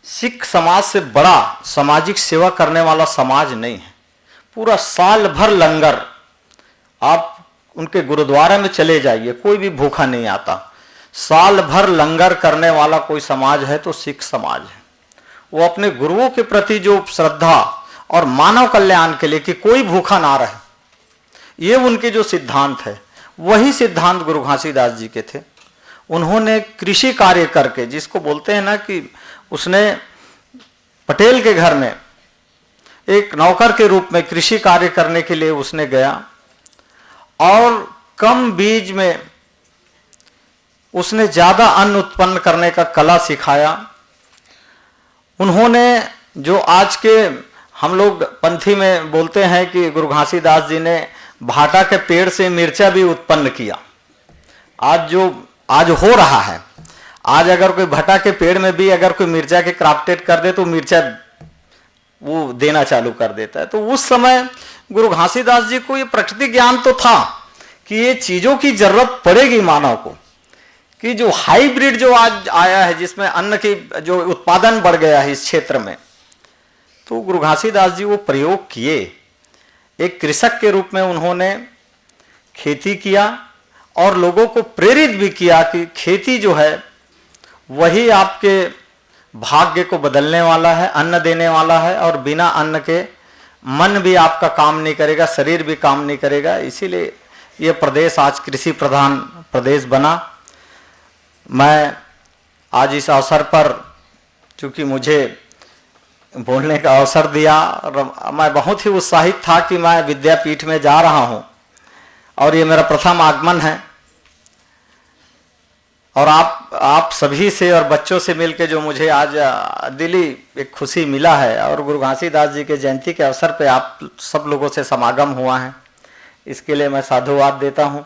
सिख समाज से बड़ा सामाजिक सेवा करने वाला समाज नहीं है। पूरा साल भर लंगर, आप उनके गुरुद्वारा में चले जाइए, कोई भी भूखा नहीं आता। साल भर लंगर करने वाला कोई समाज है तो सिख समाज है। वो अपने गुरुओं के प्रति जो श्रद्धा और मानव कल्याण के लिए कि कोई भूखा ना रहे, ये उनके जो सिद्धांत है, वही सिद्धांत गुरु घासीदास जी के थे। उन्होंने कृषि कार्य करके, जिसको बोलते हैं ना कि उसने पटेल के घर में एक नौकर के रूप में कृषि कार्य करने के लिए उसने गया और कम बीज में उसने ज्यादा अन्न उत्पन्न करने का कला सिखाया। उन्होंने जो आज के हम लोग पंथी में बोलते हैं कि गुरु घासीदास जी ने भाटा के पेड़ से मिर्चा भी उत्पन्न किया। आज हो रहा है, आज अगर कोई भटा के पेड़ में भी अगर कोई मिर्चा के क्राफ्टेड कर दे तो मिर्चा वो देना चालू कर देता है। तो उस समय गुरु घासीदास जी को ये प्रकृति ज्ञान तो था कि ये चीजों की जरूरत पड़ेगी मानव को, कि जो हाइब्रिड जो आज आया है जिसमें अन्न की जो उत्पादन बढ़ गया है इस क्षेत्र में, तो गुरु घासीदास जी वो प्रयोग किए। एक कृषक के रूप में उन्होंने खेती किया और लोगों को प्रेरित भी किया कि खेती जो है वही आपके भाग्य को बदलने वाला है, अन्न देने वाला है, और बिना अन्न के मन भी आपका काम नहीं करेगा, शरीर भी काम नहीं करेगा। इसीलिए ये प्रदेश आज कृषि प्रधान प्रदेश बना। मैं आज इस अवसर पर, चूंकि मुझे बोलने का अवसर दिया, और मैं बहुत ही उत्साहित था कि मैं विद्यापीठ में जा रहा हूं और ये मेरा प्रथम आगमन है। और आप सभी से और बच्चों से मिलकर जो मुझे आज दिली एक खुशी मिला है, और गुरु घासीदास जी के जयंती के अवसर पे आप सब लोगों से समागम हुआ है, इसके लिए मैं साधुवाद देता हूँ।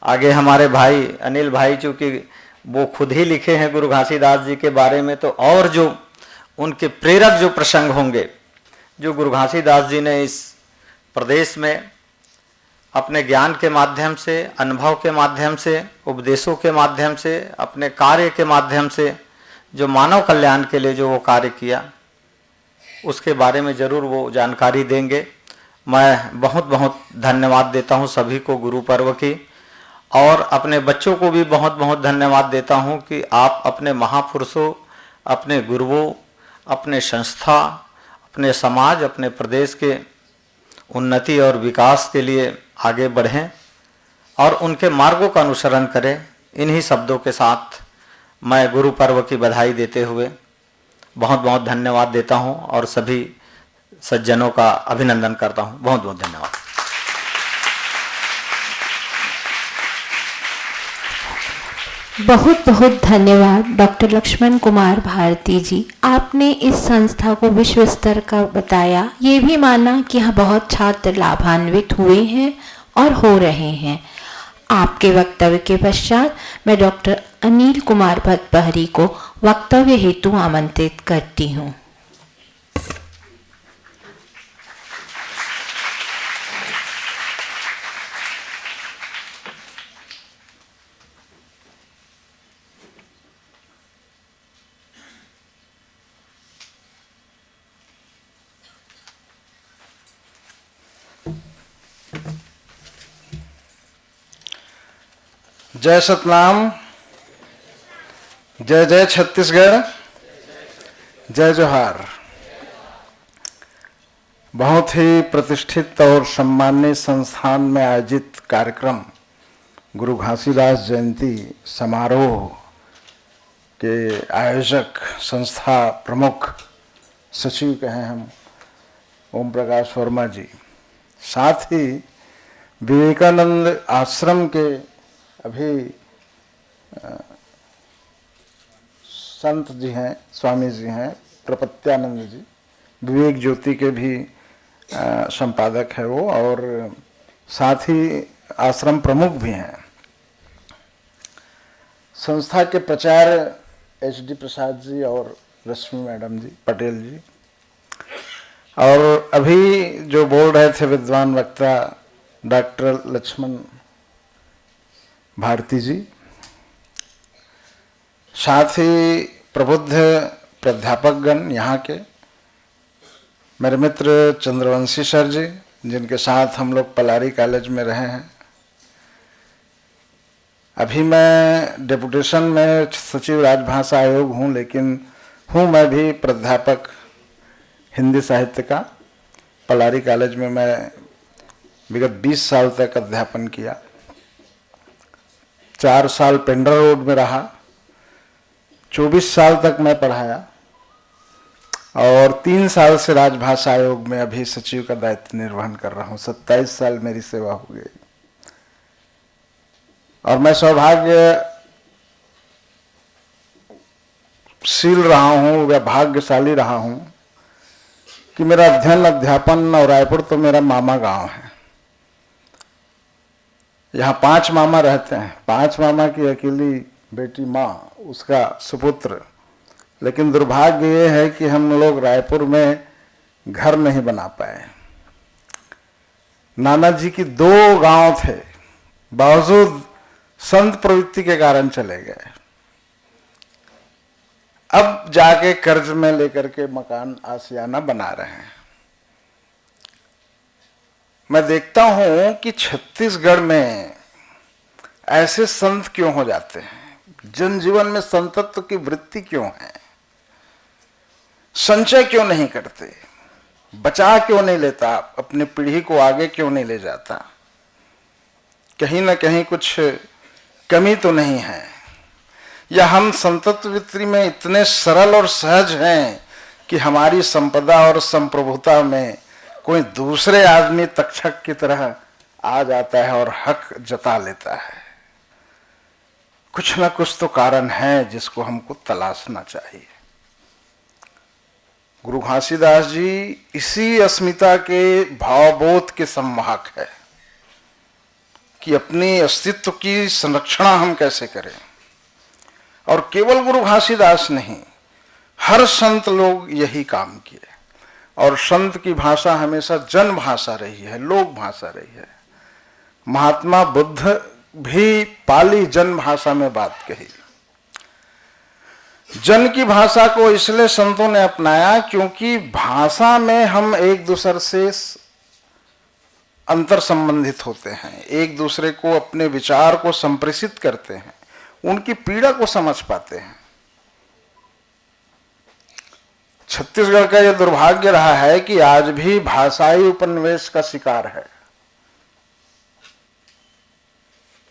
आगे हमारे भाई अनिल भाई, चूँकि वो खुद ही लिखे हैं गुरु घासीदास जी के बारे में, तो और जो उनके प्रेरक जो प्रसंग होंगे, जो गुरु घासीदास जी ने इस प्रदेश में अपने ज्ञान के माध्यम से, अनुभव के माध्यम से, उपदेशों के माध्यम से, अपने कार्य के माध्यम से जो मानव कल्याण के लिए जो वो कार्य किया, उसके बारे में जरूर वो जानकारी देंगे। मैं बहुत बहुत धन्यवाद देता हूँ सभी को गुरु पर्व की, और अपने बच्चों को भी बहुत बहुत धन्यवाद देता हूँ कि आप अपने महापुरुषों, अपने गुरुओं, अपने संस्था, अपने समाज, अपने प्रदेश के उन्नति और विकास के लिए आगे बढ़ें और उनके मार्गों का अनुसरण करें। इन्हीं शब्दों के साथ मैं गुरु पर्व की बधाई देते हुए बहुत बहुत धन्यवाद देता हूं और सभी सज्जनों का अभिनंदन करता हूं। बहुत बहुत धन्यवाद। बहुत बहुत धन्यवाद डॉक्टर लक्ष्मण कुमार भारती जी। आपने इस संस्था को विश्व स्तर का बताया, ये भी माना कि यहाँ बहुत छात्र लाभान्वित हुए हैं और हो रहे हैं। आपके वक्तव्य के पश्चात मैं डॉक्टर अनिल कुमार भतपहरी को वक्तव्य हेतु आमंत्रित करती हूँ। जय सतनाम, जय जय छत्तीसगढ़, जय जोहार। बहुत ही प्रतिष्ठित और सम्मानित संस्थान में आयोजित कार्यक्रम गुरु घासीदास जयंती समारोह के आयोजक, संस्था प्रमुख सचिव कहें हम, ओम प्रकाश वर्मा जी, साथ ही विवेकानंद आश्रम के अभी संत जी हैं, स्वामी जी हैं, प्रपत्यानंद जी, विवेक ज्योति के भी संपादक है वो, और साथ ही आश्रम प्रमुख भी हैं। संस्था के प्राचार्य HD प्रसाद जी और रश्मि मैडम जी, पटेल जी, और अभी जो बोल रहे थे विद्वान वक्ता डॉक्टर लक्ष्मण भारती जी, साथ ही प्रबुद्ध प्राध्यापकगण यहाँ के, मेरे मित्र चंद्रवंशी सर जी, जिनके साथ हम लोग पलारी कॉलेज में रहे हैं, अभी मैं डेपुटेशन में सचिव राजभाषा आयोग हूँ, लेकिन हूँ मैं भी प्राध्यापक हिंदी साहित्य का। पलारी कॉलेज में मैं विगत 20 साल तक अध्यापन किया। 4 साल पेंड्रा रोड में रहा, 24 साल तक मैं पढ़ाया और 3 साल से राजभाषा आयोग में अभी सचिव का दायित्व निर्वहन कर रहा हूँ। 27 साल मेरी सेवा हो गई और मैं सौभाग्यशील रहा हूँ या भाग्यशाली रहा हूँ कि मेरा अध्ययन अध्यापन, और रायपुर तो मेरा मामा गांव है। यहाँ 5 मामा रहते हैं, 5 मामा की अकेली बेटी माँ, उसका सुपुत्र। लेकिन दुर्भाग्य ये है कि हम लोग रायपुर में घर नहीं बना पाए। नाना जी की 2 गांव थे, बावजूद संत प्रवृत्ति के कारण चले गए। अब जाके कर्ज में लेकर के मकान आशियाना बना रहे हैं। मैं देखता हूं कि छत्तीसगढ़ में ऐसे संत क्यों हो जाते हैं, जनजीवन में संतत्व की वृत्ति क्यों है, संचय क्यों नहीं करते, बचा क्यों नहीं लेता, अपनी पीढ़ी को आगे क्यों नहीं ले जाता। कहीं ना कहीं कुछ कमी तो नहीं है, या हम संतत्व वृत्ति में इतने सरल और सहज हैं कि हमारी संपदा और संप्रभुता में कोई दूसरे आदमी तक्षक की तरह आ जाता है और हक जता लेता है। कुछ ना कुछ तो कारण है जिसको हमको तलाशना चाहिए। गुरु घासीदास जी इसी अस्मिता के भावबोध के संवाहक है कि अपने अस्तित्व की संरक्षण हम कैसे करें। और केवल गुरु घासीदास नहीं, हर संत लोग यही काम किए। और संत की भाषा हमेशा जन भाषा रही है, लोक भाषा रही है। महात्मा बुद्ध भी पाली जन भाषा में बात कही। जन की भाषा को इसलिए संतों ने अपनाया क्योंकि भाषा में हम एक दूसरे से अंतर संबंधित होते हैं, एक दूसरे को अपने विचार को संप्रेषित करते हैं, उनकी पीड़ा को समझ पाते हैं। छत्तीसगढ़ का यह दुर्भाग्य रहा है कि आज भी भाषाई उपनिवेश का शिकार है।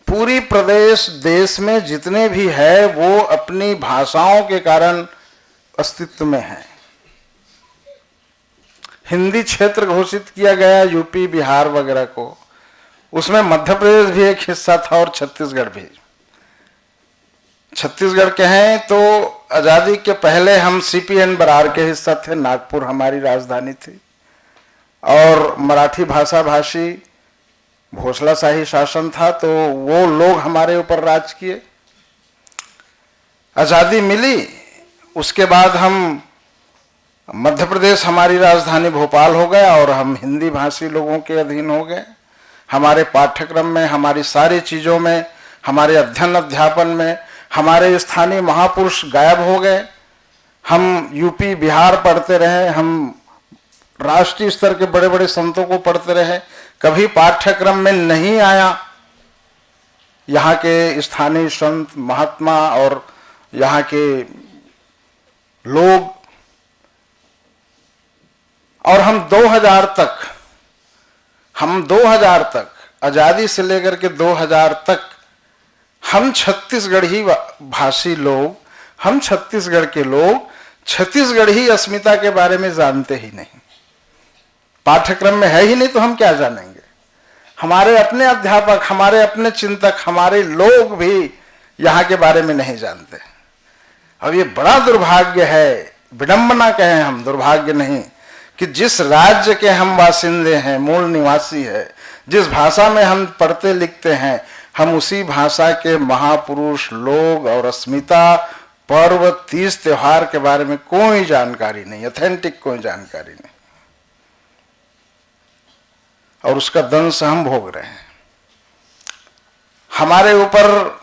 पूरी प्रदेश देश में जितने भी है वो अपनी भाषाओं के कारण अस्तित्व में है। हिंदी क्षेत्र घोषित किया गया यूपी बिहार वगैरह को, उसमें मध्य प्रदेश भी एक हिस्सा था और छत्तीसगढ़ भी। छत्तीसगढ़ के हैं तो आजादी के पहले हम सीपीएन बरार के हिस्सा थे, नागपुर हमारी राजधानी थी और मराठी भाषा भाषी भोसलाशाही शासन था, तो वो लोग हमारे ऊपर राज किए। आजादी मिली, उसके बाद हम मध्य प्रदेश हमारी राजधानी भोपाल हो गया और हम हिंदी भाषी लोगों के अधीन हो गए। हमारे पाठ्यक्रम में, हमारी सारी चीज़ों में, हमारे अध्ययन अध्यापन में हमारे स्थानीय महापुरुष गायब हो गए। हम यूपी बिहार पढ़ते रहे, हम राष्ट्रीय स्तर के बड़े बड़े संतों को पढ़ते रहे, कभी पाठ्यक्रम में नहीं आया यहाँ के स्थानीय संत महात्मा और यहाँ के लोग। और हम 2000 तक आजादी से लेकर के 2000 तक हम छत्तीसगढ़ी भाषी लोग, हम छत्तीसगढ़ के लोग छत्तीसगढ़ी अस्मिता के बारे में जानते ही नहीं। पाठ्यक्रम में है ही नहीं तो हम क्या जानेंगे। हमारे अपने अध्यापक, हमारे अपने चिंतक, हमारे लोग भी यहाँ के बारे में नहीं जानते। अब ये बड़ा दुर्भाग्य है, विडंबना कहें हम, दुर्भाग्य नहीं, कि जिस राज्य के हम बासिंदे हैं, मूल निवासी है, जिस भाषा में हम पढ़ते लिखते हैं, हम उसी भाषा के महापुरुष लोग और अस्मिता, पर्व, तीज त्योहार के बारे में कोई जानकारी नहीं, ऑथेंटिक कोई जानकारी नहीं। और उसका दंश हम भोग रहे हैं। हमारे ऊपर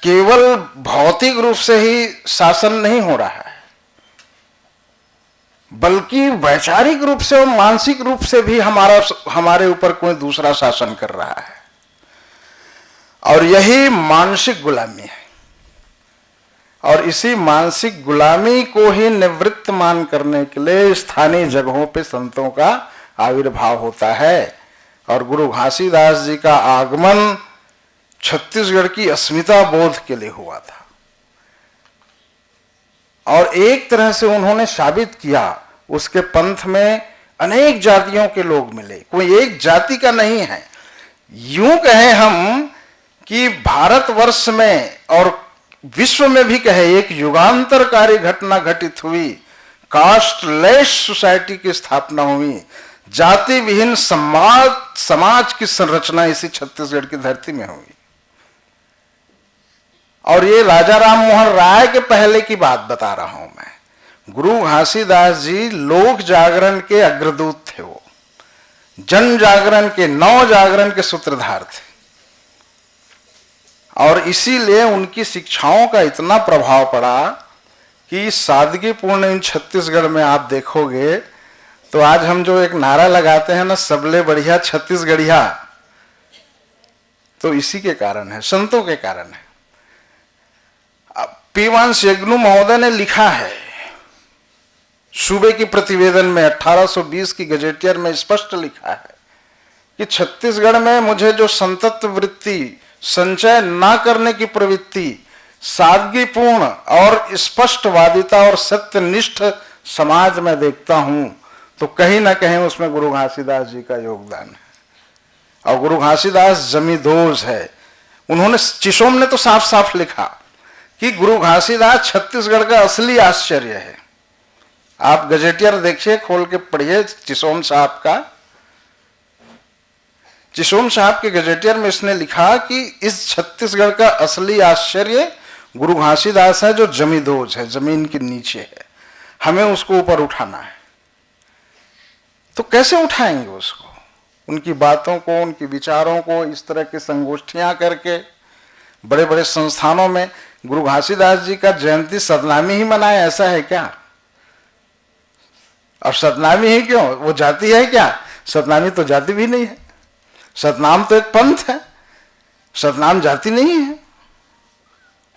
केवल भौतिक रूप से ही शासन नहीं हो रहा है, बल्कि वैचारिक रूप से और मानसिक रूप से भी हमारे ऊपर कोई दूसरा शासन कर रहा है। और यही मानसिक गुलामी है। और इसी मानसिक गुलामी को ही निवृत्त मान करने के लिए स्थानीय जगहों पे संतों का आविर्भाव होता है। और गुरु घासीदास जी का आगमन छत्तीसगढ़ की अस्मिता बोध के लिए हुआ था। और एक तरह से उन्होंने साबित किया, उसके पंथ में अनेक जातियों के लोग मिले, कोई एक जाति का नहीं है। यूं कहें हम कि भारतवर्ष में और विश्व में भी कहे एक युगांतरकारी घटना घटित हुई, कास्टलेस सोसाइटी की स्थापना हुई, जाति विहीन समाज की संरचना इसी छत्तीसगढ़ की धरती में हुई। और ये राजा राम मोहन राय के पहले की बात बता रहा हूं मैं। गुरु घासीदास जी लोक जागरण के अग्रदूत थे, वो जन जागरण के, नव जागरण के सूत्रधार थे। और इसीलिए उनकी शिक्षाओं का इतना प्रभाव पड़ा कि सादगीपूर्ण इन छत्तीसगढ़ में आप देखोगे तो आज हम जो एक नारा लगाते हैं ना, सबले बढ़िया छत्तीसगढ़िया, तो इसी के कारण है, संतों के कारण है। पीवान सेगनू महोदय ने लिखा है सूबे की प्रतिवेदन में 1820 की गजेटियर में स्पष्ट लिखा है कि छत्तीसगढ़ में मुझे जो संतत्व वृत्ति, संचय ना करने की प्रवृत्ति, सादगीपूर्ण और स्पष्टवादिता और सत्यनिष्ठ समाज में देखता हूं, तो कहीं ना कहीं उसमें गुरु घासीदास जी का योगदान है। और गुरु घासीदास जमींदोज है। उन्होंने, चिशोम ने तो साफ साफ लिखा कि गुरु घासीदास छत्तीसगढ़ का असली आश्चर्य है। आप गजेटियर देखिए, खोल के पढ़िए चिशोम साहब का। चिशोम साहब के गजेटियर में इसने लिखा कि इस छत्तीसगढ़ का असली आश्चर्य गुरु घासीदास है, जो जमींदोज है, जमीन के नीचे है, हमें उसको ऊपर उठाना है। तो कैसे उठाएंगे उसको? उनकी बातों को, उनके विचारों को इस तरह की संगोष्ठियां करके, बड़े बड़े संस्थानों में। गुरु घासीदास जी का जयंती सतनामी ही मनाए, ऐसा है क्या? और सतनामी ही क्यों? वो जाति है क्या? सतनामी तो जाति भी नहीं है। सतनाम तो एक पंथ है, सतनाम जाति नहीं है।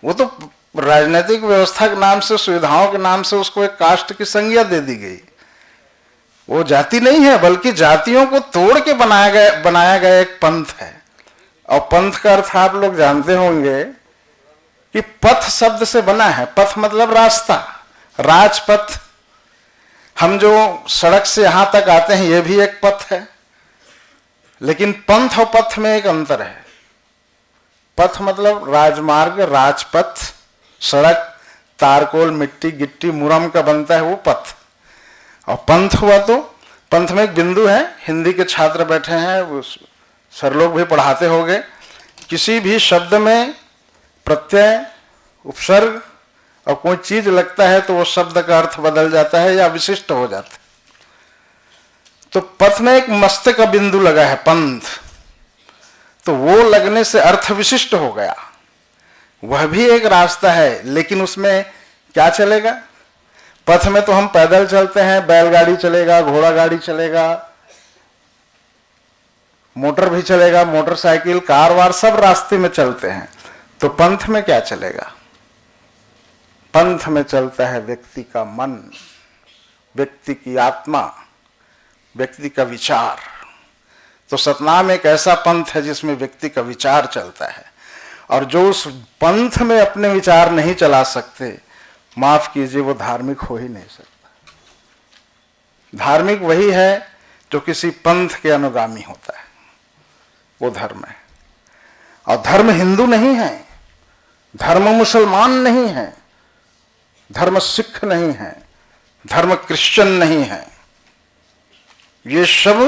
वो तो राजनीतिक व्यवस्था के नाम से, सुविधाओं के नाम से उसको एक कास्ट की संज्ञा दे दी गई। वो जाति नहीं है, बल्कि जातियों को तोड़ के बनाया गया एक पंथ है। और पंथ का अर्थ आप लोग जानते होंगे कि पथ शब्द से बना है। पथ मतलब रास्ता, राजपथ। हम जो सड़क से यहां तक आते हैं, यह भी एक पथ है। लेकिन पंथ और पथ में एक अंतर है। पथ मतलब राजमार्ग, राजपथ, सड़क, तारकोल, मिट्टी, गिट्टी, मुरम का बनता है, वो पथ। और पंथ हुआ तो पंथ में एक बिंदु है। हिंदी के छात्र बैठे हैं, वो सर लोग भी पढ़ाते होंगे। किसी भी शब्द में प्रत्यय, उपसर्ग और कोई चीज लगता है तो वो शब्द का अर्थ बदल जाता है या विशिष्ट हो जाता है। तो पथ में एक मस्त का बिंदु लगा है, पंथ, तो वो लगने से अर्थ विशिष्ट हो गया। वह भी एक रास्ता है, लेकिन उसमें क्या चलेगा? पथ में तो हम पैदल चलते हैं, बैलगाड़ी चलेगा, घोड़ा गाड़ी चलेगा, मोटर भी चलेगा, मोटरसाइकिल, कार वार सब रास्ते में चलते हैं। तो पंथ में क्या चलेगा? पंथ में चलता है व्यक्ति का मन, व्यक्ति की आत्मा, व्यक्ति का विचार। तो सतनाम एक ऐसा पंथ है जिसमें व्यक्ति का विचार चलता है। और जो उस पंथ में अपने विचार नहीं चला सकते, माफ कीजिए, वो धार्मिक हो ही नहीं सकता। धार्मिक वही है जो किसी पंथ के अनुगामी होता है, वो धर्म है। और धर्म हिंदू नहीं है, धर्म मुसलमान नहीं है, धर्म सिख नहीं है, धर्म क्रिश्चियन नहीं है। ये सब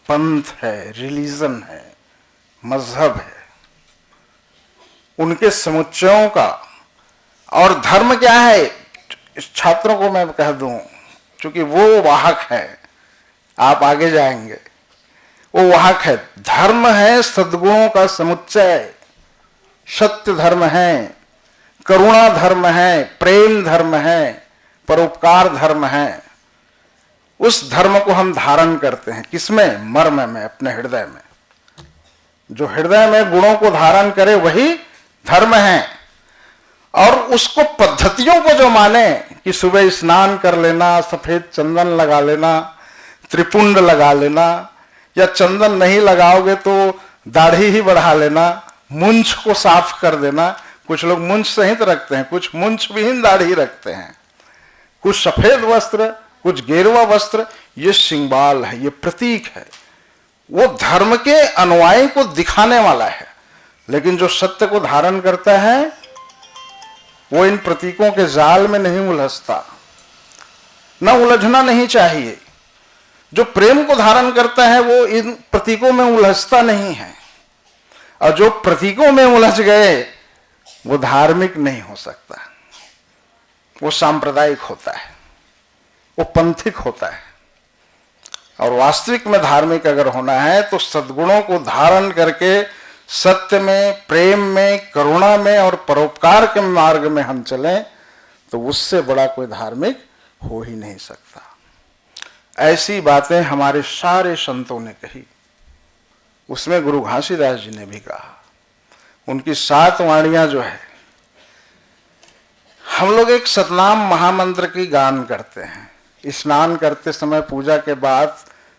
पंथ है, रिलीजन है, मजहब है, उनके समुच्चयों का। और धर्म क्या है? छात्रों को मैं कह दूं, क्योंकि वो वाहक है, आप आगे जाएंगे, वो वाहक है। धर्म है सद्गुणों का समुच्चय, सत्य धर्म है, करुणा धर्म है, प्रेम धर्म है, परोपकार धर्म है। उस धर्म को हम धारण करते हैं, किसमें? मर्म में, अपने हृदय में। जो हृदय में गुणों को धारण करे वही धर्म है। और उसको पद्धतियों को जो माने कि सुबह स्नान कर लेना, सफेद चंदन लगा लेना, त्रिपुंड लगा लेना, या चंदन नहीं लगाओगे तो दाढ़ी ही बढ़ा लेना, मूंछ को साफ कर देना। कुछ लोग मूंछ सहित रखते हैं, कुछ मूंछ विहीन दाढ़ी रखते हैं, कुछ सफेद वस्त्र, कुछ गेरुआ वस्त्र। ये सिंबल है, ये प्रतीक है, वो धर्म के अनुयायी को दिखाने वाला है। लेकिन जो सत्य को धारण करता है वो इन प्रतीकों के जाल में नहीं उलझता, न उलझना नहीं चाहिए। जो प्रेम को धारण करता है वो इन प्रतीकों में उलझता नहीं है, और जो प्रतीकों में उलझ गए वो धार्मिक नहीं हो सकता, वो सांप्रदायिक होता है, वो पंथिक होता है। और वास्तविक में धार्मिक अगर होना है तो सद्गुणों को धारण करके सत्य में, प्रेम में, करुणा में और परोपकार के मार्ग में हम चलें तो उससे बड़ा कोई धार्मिक हो ही नहीं सकता। ऐसी बातें हमारे सारे संतों ने कही, उसमें गुरु घासीदास जी ने भी कहा। उनकी 7 वाणियां जो है, हम लोग एक सतनाम महामंत्र की गान करते हैं स्नान करते समय। पूजा के बाद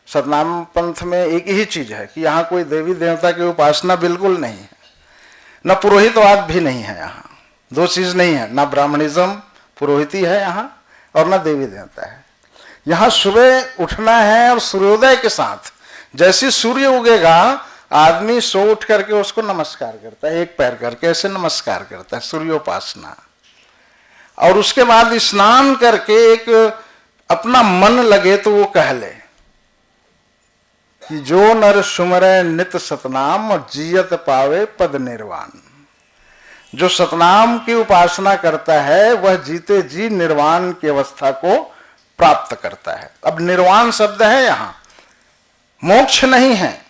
सतनाम पंथ में एक ही चीज है कि यहाँ कोई देवी देवता की उपासना बिल्कुल नहीं है, न पुरोहितवाद भी नहीं है। यहाँ 2 चीज नहीं है, न ब्राह्मणिज्म पुरोहिती है यहाँ, और न देवी देवता है। यहाँ सुबह उठना है और सूर्योदय के साथ जैसे सूर्य उगेगा आदमी सो उठ करके उसको नमस्कार करता है, एक पैर करके ऐसे नमस्कार करता है, सूर्योपासना। और उसके बाद स्नान करके एक अपना मन लगे तो वो कह ले कि जो नर सुमरे नित सतनाम और जियत पावे पद निर्वाण। जो सतनाम की उपासना करता है वह जीते जी निर्वाण की अवस्था को प्राप्त करता है। अब निर्वाण शब्द है, यहाँ मोक्ष नहीं है।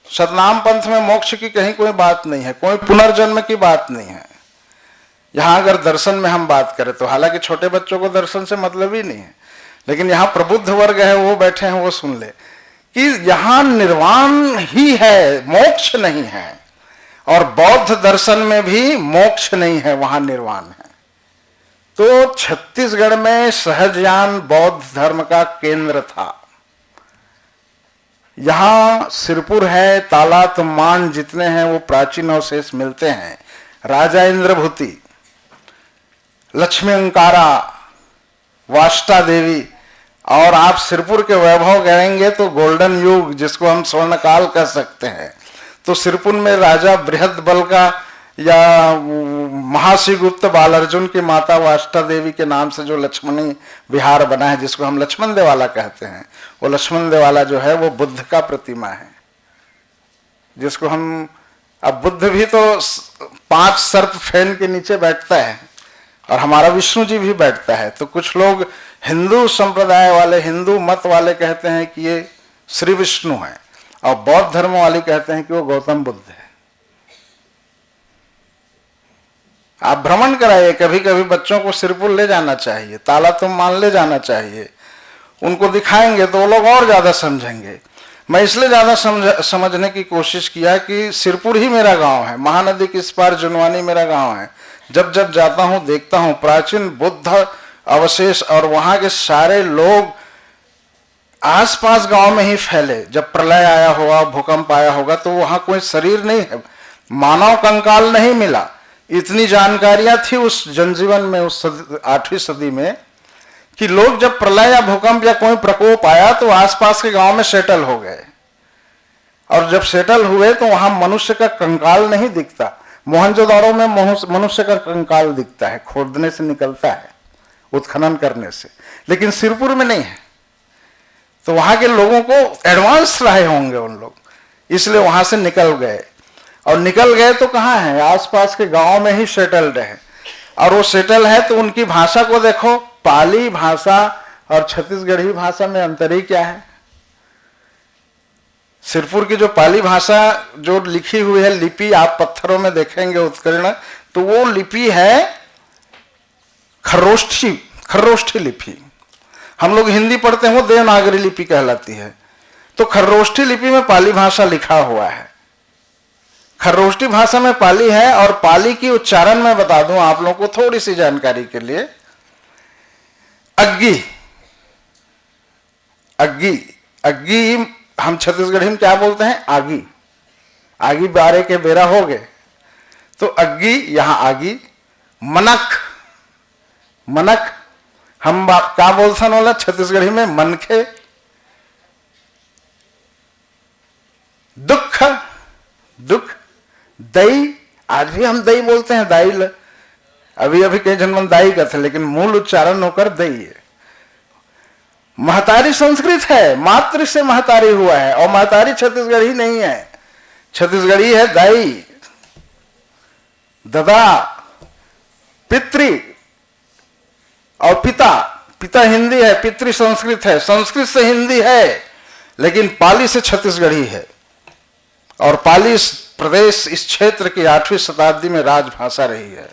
सतनाम पंथ में मोक्ष की कहीं कोई बात नहीं है, कोई पुनर्जन्म की बात नहीं है। यहाँ अगर दर्शन में हम बात करें तो हालांकि छोटे बच्चों को दर्शन से मतलब ही नहीं है, लेकिन यहाँ प्रबुद्ध वर्ग है वो बैठे हैं, वो सुन ले कि यहाँ निर्वाण ही है, मोक्ष नहीं है। और बौद्ध दर्शन में भी मोक्ष नहीं है, वहां निर्वाण है। तो छत्तीसगढ़ में सहजयान बौद्ध धर्म का केंद्र था। यहाँ सिरपुर है, तालात मान जितने हैं वो प्राचीन अवशेष मिलते हैं। राजा इंद्रभूति, लक्ष्मी अंकारा, वाष्टा देवी, और आप सिरपुर के वैभव कहेंगे तो गोल्डन युग जिसको हम स्वर्णकाल कह सकते हैं। तो सिरपुर में राजा बृहद बल का या महाशिवगुप्त बाल अर्जुन की माता वाष्टा देवी के नाम से जो लक्ष्मणी विहार बना है, जिसको हम लक्ष्मण देवाला कहते हैं, वो लक्ष्मण देवाला जो है वो बुद्ध का प्रतिमा है, जिसको हम, अब बुद्ध भी तो 5 सर्प फैन के नीचे बैठता है और हमारा विष्णु जी भी बैठता है। तो कुछ लोग हिंदू संप्रदाय वाले, हिंदू मत वाले कहते हैं कि ये श्री विष्णु है, और बौद्ध धर्म वाले कहते हैं कि वो गौतम बुद्ध है। आप भ्रमण कराइए, कभी कभी बच्चों को सिरपुर ले जाना चाहिए, ताला तुम मान ले जाना चाहिए, उनको दिखाएंगे तो वो लोग और ज्यादा समझेंगे। मैं इसलिए ज्यादा समझने की कोशिश किया कि सिरपुर ही मेरा गांव है, महानदी के इस पार जुनवानी मेरा गांव है। जब जब जाता हूं देखता हूं प्राचीन बुद्ध अवशेष, और वहां के सारे लोग आसपास गांव में ही फैले। जब प्रलय आया होगा, भूकंप आया होगा, तो वहां कोई शरीर नहीं है, मानव कंकाल नहीं मिला। इतनी जानकारियां थी उस जनजीवन में, उस 8वीं सदी में, कि लोग जब प्रलय या भूकंप या कोई प्रकोप आया तो आसपास के गांव में सेटल हो गए। और जब सेटल हुए तो वहां मनुष्य का कंकाल नहीं दिखता। मोहनजोदाड़ो में मनुष्य का कंकाल दिखता है, खोदने से निकलता है, उत्खनन करने से, लेकिन सिरपुर में नहीं है। तो वहां के लोगों को एडवांस रहे होंगे उन लोग, इसलिए वहां से निकल गए। और निकल गए तो कहाँ है, आसपास के गांव में ही सेटल्ड है। और वो सेटल है तो उनकी भाषा को देखो, पाली भाषा और छत्तीसगढ़ी भाषा में अंतर ही क्या है। सिरपुर की जो पाली भाषा जो लिखी हुई है लिपि, आप पत्थरों में देखेंगे उत्कीर्ण, तो वो लिपि है खरोष्ठी लिपि। हम लोग हिंदी पढ़ते हैं वो देवनागरी लिपि कहलाती है। तो खरोष्ठी लिपि में पाली भाषा लिखा हुआ है। खरोष्टी भाषा में पाली है, और पाली की उच्चारण में बता दूं आप लोगों को थोड़ी सी जानकारी के लिए। अग्गी, अग्गी, अग्गी हम छत्तीसगढ़ी में क्या बोलते हैं? आगी। आगी बारे के बेरा हो गए तो अग्गी, यहां आगी। मनक, मनक हम क्या बोलते हैं बोला छत्तीसगढ़ी में? मनखे। दुख, दुख। दई, आज भी हम दई बोलते हैं, दाई। अभी अभी कई जन मन दाई कहते, लेकिन मूल उच्चारण होकर दई है। महतारी संस्कृत है, मातृ से महतारी हुआ है, और महतारी छत्तीसगढ़ी नहीं है, छत्तीसगढ़ी है दाई, ददा, पितृ और पिता। पिता हिंदी है, पितृ संस्कृत है, संस्कृत से हिंदी है, लेकिन पाली से छत्तीसगढ़ी है। और पाली इस प्रदेश, इस क्षेत्र की 8वीं शताब्दी में राजभाषा रही है।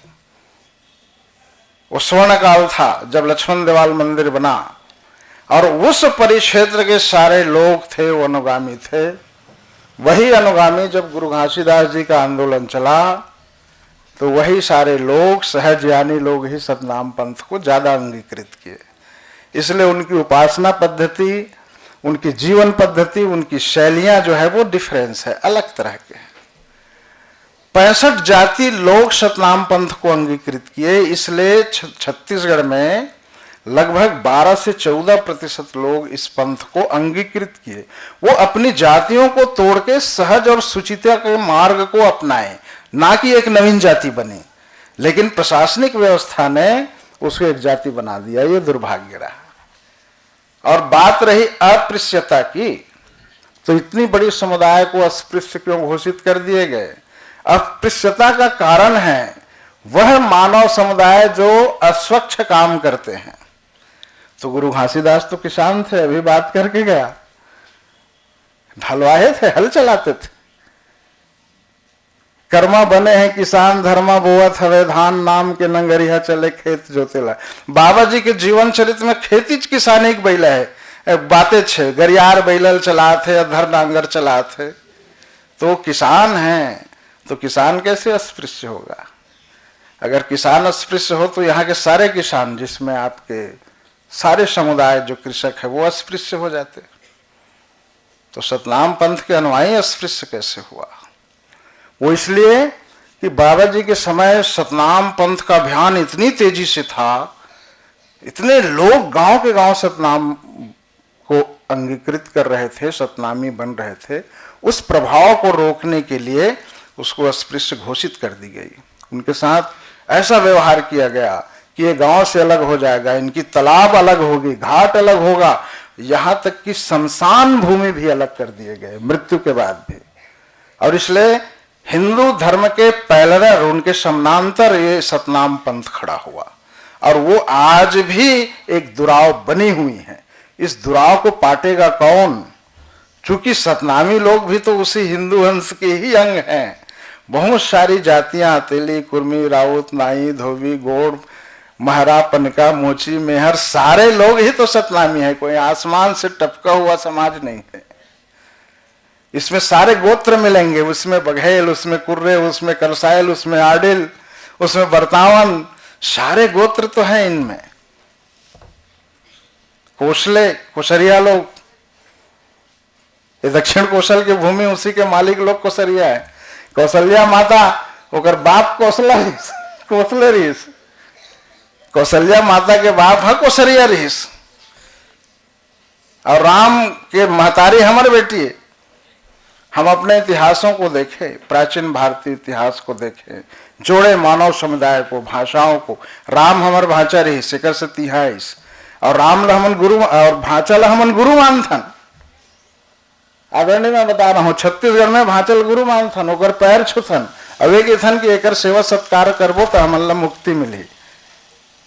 वो स्वर्ण काल था जब लक्ष्मण देवाल मंदिर बना, और उस परिक्षेत्र के सारे लोग थे वो अनुगामी थे। वही अनुगामी जब गुरु घासीदास जी का आंदोलन चला तो वही सारे लोग, सहज ज्ञानी लोग ही सतनाम पंथ को ज्यादा अंगीकृत किए। इसलिए उनकी उपासना पद्धति, उनकी जीवन पद्धति, उनकी शैलियां जो है वो डिफरेंस है, अलग तरह के। 65 जाति लोग सतनाम पंथ को अंगीकृत किए, इसलिए छत्तीसगढ़ में लगभग 12 से 14% लोग इस पंथ को अंगीकृत किए। वो अपनी जातियों को तोड़ के सहज और सुचिता के मार्ग को अपनाए, ना कि एक नवीन जाति बनी। लेकिन प्रशासनिक व्यवस्था ने उसको एक जाति बना दिया, ये दुर्भाग्य रहा। और बात रही अस्पृश्यता की, तो इतनी बड़ी समुदाय को अस्पृश्य क्यों घोषित कर दिए गए? अस्पृश्यता का कारण है वह मानव समुदाय जो अस्वच्छ काम करते हैं। तो गुरु घासीदास तो किसान थे, अभी बात करके गया, ढलवाए थे, हल चलाते थे। कर्मा बने हैं किसान, धर्मा बोवत हवे धान, नाम के नंगरिया चले खेत जोतेला। बाबा जी के जीवन चरित्र में खेती किसानी के बैला है, बातें छे, गरियार बैलल चलाते, अधर नांगर चलाते। तो किसान हैं, तो किसान कैसे अस्पृश्य होगा? अगर किसान अस्पृश्य हो तो यहाँ के सारे किसान, जिसमें आपके सारे समुदाय जो कृषक है वो अस्पृश्य हो जाते। तो सतनाम पंथ के अनुयायी अस्पृश्य कैसे हुआ? वो इसलिए कि बाबा जी के समय सतनाम पंथ का अभियान इतनी तेजी से था, इतने लोग गांव के गांव सतनाम को अंगीकृत कर रहे थे, सतनामी बन रहे थे। उस प्रभाव को रोकने के लिए उसको अस्पृश्य घोषित कर दी गई। उनके साथ ऐसा व्यवहार किया गया कि ये गांव से अलग हो जाएगा, इनकी तालाब अलग होगी, घाट अलग होगा, यहां तक कि शमशान भूमि भी अलग कर दिए गए मृत्यु के बाद भी। और इसलिए हिंदू धर्म के पैलर, उनके समानांतर ये सतनाम पंथ खड़ा हुआ, और वो आज भी एक दुराव बनी हुई है। इस दुराव को पाटेगा कौन? चूंकि सतनामी लोग भी तो उसी हिंदू वंश के ही अंग हैं। बहुत सारी जातियां, तेली, कुर्मी, राउत, नाई, धोबी, गोड़, महरा, पनका, मोची, मेहर, सारे लोग ही तो सतनामी है। कोई आसमान से टपका हुआ समाज नहीं है। इसमें सारे गोत्र मिलेंगे, उसमें बघेल, उसमें कुर्रे, उसमें करसाइल, उसमें आडिल, उसमें बर्तावन, सारे गोत्र तो हैं इनमें। कोसले, कोसरिया लोग, ये दक्षिण कौशल की भूमि, उसी के मालिक लोग कोसरिया है। कौशल्या माता, ओकर बाप कौशला कोसले रहीस, कौशल्या माता के बाप है कोसरिया रहीस। और राम के महतारी हमारे बेटी है। हम अपने इतिहासों को देखें, प्राचीन भारतीय इतिहास को देखें, जोड़े मानव समुदाय को, भाषाओं को। राम हमार भाषा रही शिकर से 23, और राम लहमन गुरु और भाषा लहमन गुरु मानथन। आदरणीय मैं बता रहा हूँ, छत्तीसगढ़ में भांचल गुरु मानथन, ओकर पैर छुथन, अवे के थन की एकर सेवा सत्कार करबो तो हमन ला मुक्ति मिली।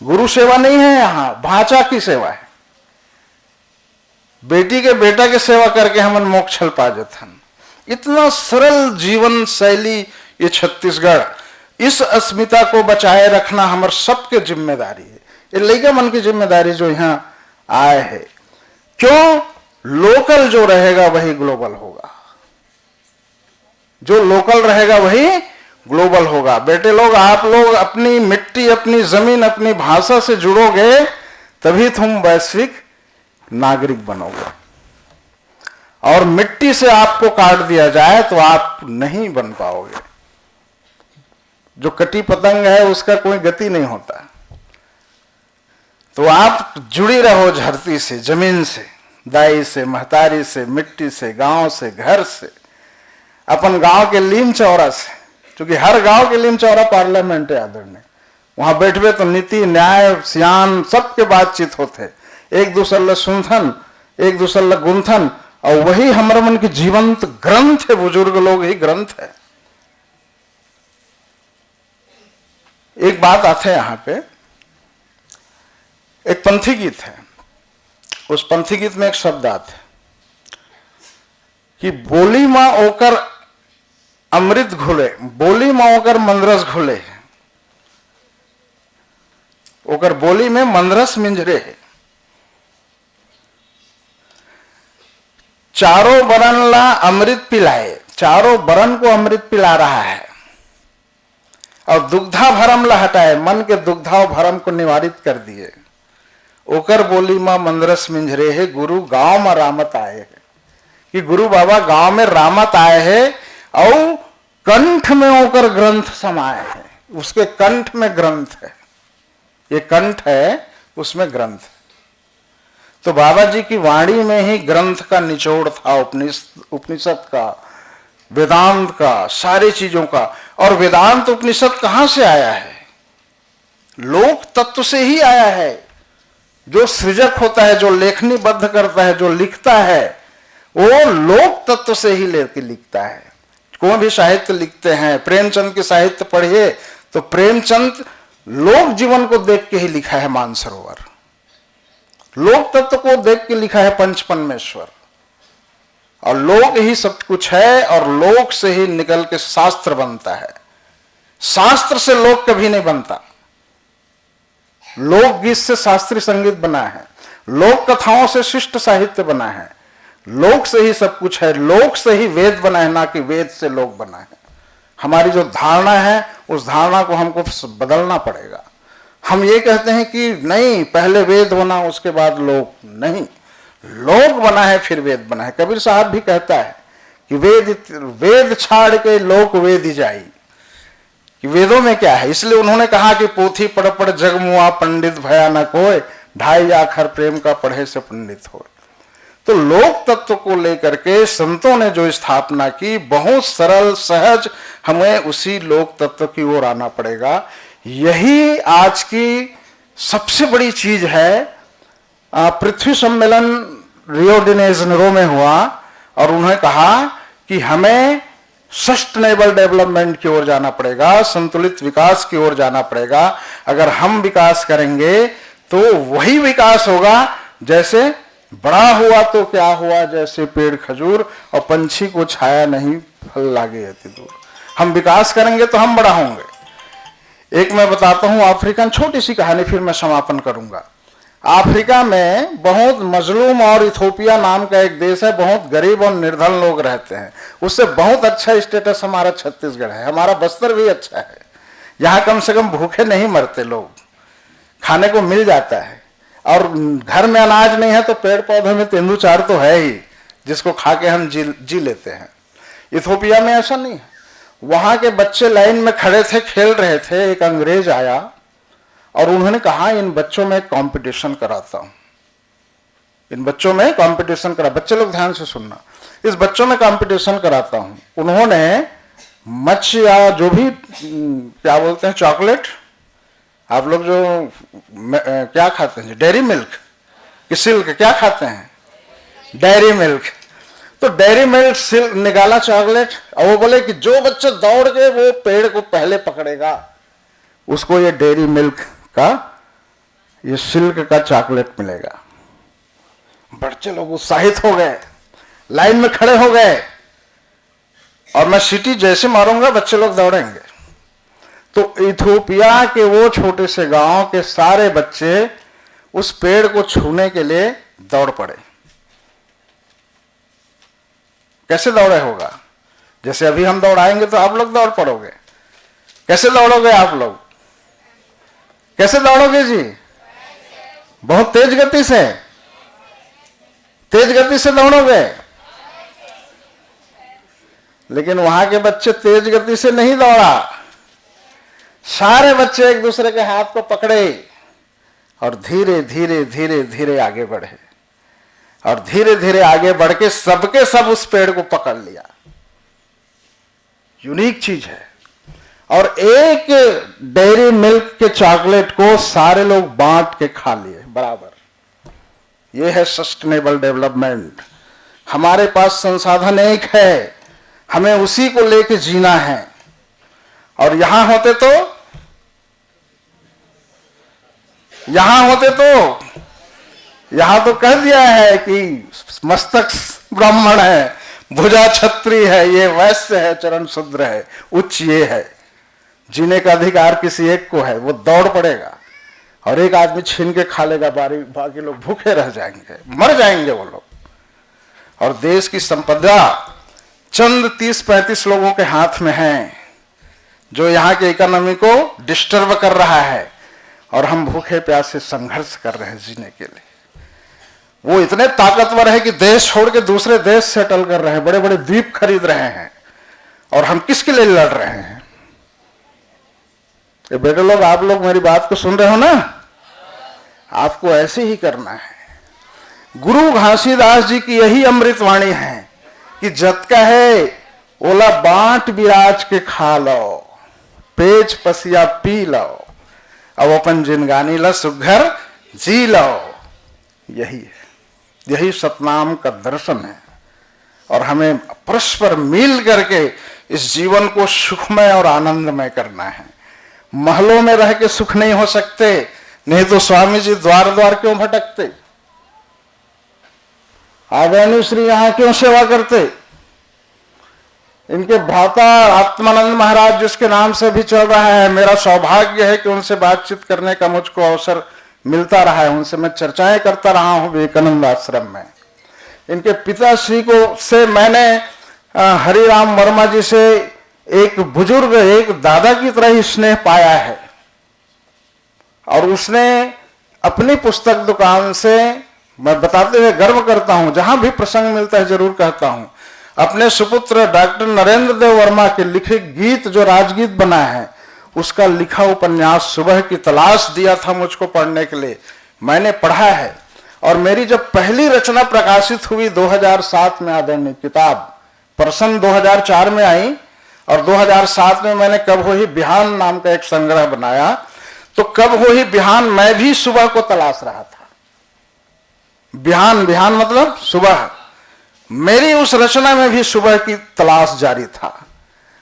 गुरु सेवा नहीं है यहाँ, भाषा की सेवा है। बेटी के बेटा के सेवा करके हमन मोक्ष छल पा जथन। इतना सरल जीवन शैली ये छत्तीसगढ़, इस अस्मिता को बचाए रखना हमार सबके जिम्मेदारी है। ये लइका मन की जिम्मेदारी जो यहाँ आए है। क्यों? लोकल जो रहेगा वही ग्लोबल होगा। जो लोकल रहेगा वही ग्लोबल होगा। बेटे लोग, आप लोग अपनी मिट्टी, अपनी जमीन, अपनी भाषा से जुड़ोगे तभी तुम वैश्विक नागरिक बनोगे। और मिट्टी से आपको काट दिया जाए तो आप नहीं बन पाओगे। जो कटी पतंग है उसका कोई गति नहीं होता। तो आप जुड़ी रहो धरती से, जमीन से, दाई से, महतारी से, मिट्टी से, गांव से, घर से, अपन गांव के लीम चौरा से, क्योंकि हर गांव के लीम चौरा पार्लियामेंट है आदरणीय। वहां बैठवे तो नीति, न्याय, सियान सबके बातचीत होते, एक दूसरे सुनथन, एक दूसरे गुंथन, और वही हमारे मन के जीवंत ग्रंथ है। बुजुर्ग लोग ही ग्रंथ है। एक बात आते यहां पे, एक पंथी गीत है, उस पंथी गीत में एक शब्द आते कि बोली मां ओकर अमृत घुले, बोली मां ओकर मंदरस घुले, ओकर बोली में मंदरस मिंजरे है। चारों बरन ला अमृत पिलाए, चारों बरन को अमृत पिला रहा है, और दुग्धा भरम ला हटाए, मन के दुग्धा भरम को निवारित कर दिए। ओकर बोली मां मंदरस मिंजरे है, गुरु गांव में रामत आए है, कि गुरु बाबा गांव में रामत आए है, और कंठ में ओकर ग्रंथ समाये है। उसके कंठ में ग्रंथ है, ये कंठ है, उसमें ग्रंथ है। तो बाबा जी की वाणी में ही ग्रंथ का निचोड़ था, उपनिषद का, वेदांत का, सारी चीजों का। और वेदांत उपनिषद कहां से आया है? लोक तत्व से ही आया है। जो सृजक होता है, जो लेखनीबद्ध करता है, जो लिखता है, वो लोक तत्व से ही लेके लिखता है। कोई भी साहित्य लिखते हैं, प्रेमचंद के साहित्य पढ़िए तो प्रेमचंद लोक जीवन को देख के ही लिखा है मानसरोवर, लोक तत्व को देख के लिखा है पंचपन्मेश्वर। और लोक ही सब कुछ है, और लोक से ही निकल के शास्त्र बनता है। शास्त्र से लोक कभी नहीं बनता। लोकगीत से शास्त्रीय संगीत बना है, लोक कथाओं से शिष्ट साहित्य बना है। लोक से ही सब कुछ है, लोक से ही वेद बना है, ना कि वेद से लोक बना है। हमारी जो धारणा है, उस धारणा को हमको बदलना पड़ेगा। हम ये कहते हैं कि नहीं, पहले वेद बना उसके बाद लोक, नहीं, लोक बना है फिर वेद बना है। कबीर साहब भी कहता है कि वेद छाड़ के लोक वेद जाई, कि वेदों में क्या है। इसलिए उन्होंने कहा कि पोथी पढ़ पढ़ जगमुआ पंडित भया न कोय, ढाई आखर प्रेम का पढ़े से पंडित हो। तो लोक तत्व को लेकर के संतों ने जो स्थापना की, बहुत सरल सहज, हमें उसी लोक तत्व की ओर आना पड़ेगा। यही आज की सबसे बड़ी चीज है। पृथ्वी सम्मेलन रियो डी जेनेरो में हुआ, और उन्होंने कहा कि हमें सस्टेनेबल डेवलपमेंट की ओर जाना पड़ेगा, संतुलित विकास की ओर जाना पड़ेगा। अगर हम विकास करेंगे तो वही विकास होगा जैसे बड़ा हुआ तो क्या हुआ, जैसे पेड़ खजूर और पंछी को छाया नहीं फल लागे अति दूर। हम विकास करेंगे तो हम बड़ा होंगे। एक मैं बताता हूं अफ्रीकन, छोटी सी कहानी, फिर मैं समापन करूंगा। अफ्रीका में बहुत मजलूम और इथोपिया नाम का एक देश है, बहुत गरीब और निर्धन लोग रहते हैं। उससे बहुत अच्छा स्टेटस हमारा छत्तीसगढ़ है, हमारा बस्तर भी अच्छा है। यहाँ कम से कम भूखे नहीं मरते लोग, खाने को मिल जाता है। और घर में अनाज नहीं है तो पेड़ पौधे में तेंदुचार तो है ही, जिसको खा के हम जी लेते हैं। इथोपिया में ऐसा नहीं है। वहां के बच्चे लाइन में खड़े थे, खेल रहे थे। एक अंग्रेज आया और उन्होंने कहा इन बच्चों में कंपटीशन कराता हूं, इन बच्चों में कंपटीशन करा। बच्चे लोग ध्यान से सुनना, इस बच्चों में कंपटीशन कराता हूं। उन्होंने मच्छ या जो भी क्या बोलते हैं चॉकलेट, आप लोग जो क्या खाते हैं, डेयरी मिल्क कि सिल्क, क्या खाते हैं, डेयरी मिल्क। तो डेयरी मिल्क निकाला चॉकलेट, और वो बोले कि जो बच्चे दौड़ के वो पेड़ को पहले पकड़ेगा उसको ये डेयरी मिल्क का, ये सिल्क का चॉकलेट मिलेगा। बच्चे लोग उत्साहित हो गए, लाइन में खड़े हो गए, और मैं सीटी जैसे मारूंगा बच्चे लोग दौड़ेंगे। तो इथोपिया के वो छोटे से गांव के सारे बच्चे उस पेड़ को छूने के लिए दौड़ पड़े। कैसे दौड़े होगा? जैसे अभी हम दौड़ाएंगे तो आप लोग दौड़ पड़ोगे। कैसे दौड़ोगे आप लोग? कैसे दौड़ोगे जी? बहुत तेज गति से, तेज गति से दौड़ोगे। लेकिन वहां के बच्चे तेज गति से नहीं दौड़ा, सारे बच्चे एक दूसरे के हाथ को पकड़े और धीरे धीरे धीरे धीरे आगे बढ़े, और धीरे धीरे आगे बढ़ के सबके सब उस पेड़ को पकड़ लिया। यूनिक चीज है। और एक डेयरी मिल्क के चॉकलेट को सारे लोग बांट के खा लिए बराबर। यह है सस्टेनेबल डेवलपमेंट। हमारे पास संसाधन एक है, हमें उसी को लेके जीना है। और यहां होते तो यहां तो कह दिया है कि मस्तक ब्राह्मण है, भुजा क्षत्रिय है, ये वैश्य है, चरण शूद्र है, उच्च ये है। जीने का अधिकार किसी एक को है, वो दौड़ पड़ेगा और एक आदमी छीन के खा लेगा, बाकी लोग भूखे रह जाएंगे, मर जाएंगे वो लोग। और देश की संपदा चंद 30-35 लोगों के हाथ में है, जो यहाँ के इकोनॉमी को डिस्टर्ब कर रहा है, और हम भूखे प्यासे संघर्ष कर रहे हैं जीने के लिए। वो इतने ताकतवर है कि देश छोड़ के दूसरे देश सेटल कर रहे हैं, बड़े बड़े द्वीप खरीद रहे हैं, और हम किसके लिए लड़ रहे हैं? ये बेटे लोग, आप लोग मेरी बात को सुन रहे हो ना? आपको ऐसे ही करना है। गुरु घासीदास जी की यही अमृतवाणी है कि जत का है ओला बांट बिराज के खा लो, पेच पसिया पी लो, अब अपन जिनगानी ला सुघर जी लो। यही है, यही सतनाम का दर्शन है। और हमें परस्पर मिल करके इस जीवन को सुखमय और आनंदमय करना है। महलों में रह के सुख नहीं हो सकते, नहीं तो स्वामी जी द्वार द्वार क्यों भटकते? आदरणीय श्री यहां क्यों सेवा करते? इनके भ्राता आत्मानंद महाराज जिसके नाम से भी चल रहा है, मेरा सौभाग्य है कि उनसे बातचीत करने का मुझको अवसर मिलता रहा है। उनसे मैं चर्चाएं करता रहा हूं विवेकानंद आश्रम में। इनके पिताश्री को से मैंने हरिराम वर्मा जी से एक बुजुर्ग, एक दादा की तरह ही स्नेह पाया है। और उसने अपनी पुस्तक दुकान से, मैं बताते हुए गर्व करता हूं, जहां भी प्रसंग मिलता है जरूर कहता हूं, अपने सुपुत्र डॉक्टर नरेंद्र देव वर्मा के लिखे गीत जो राजगीत बना है, उसका लिखा उपन्यास सुबह की तलाश दिया था मुझको पढ़ने के लिए। मैंने पढ़ा है। और मेरी जब पहली रचना प्रकाशित हुई 2007 में, आदरणीय किताब प्रसन्न 2004 में आई, और 2007 में मैंने कब हो ही बिहान नाम का एक संग्रह बनाया। तो कब हो ही बिहान मैं भी सुबह को तलाश रहा था। बिहान, बिहान मतलब सुबह। मेरी उस रचना में भी सुबह की तलाश जारी था।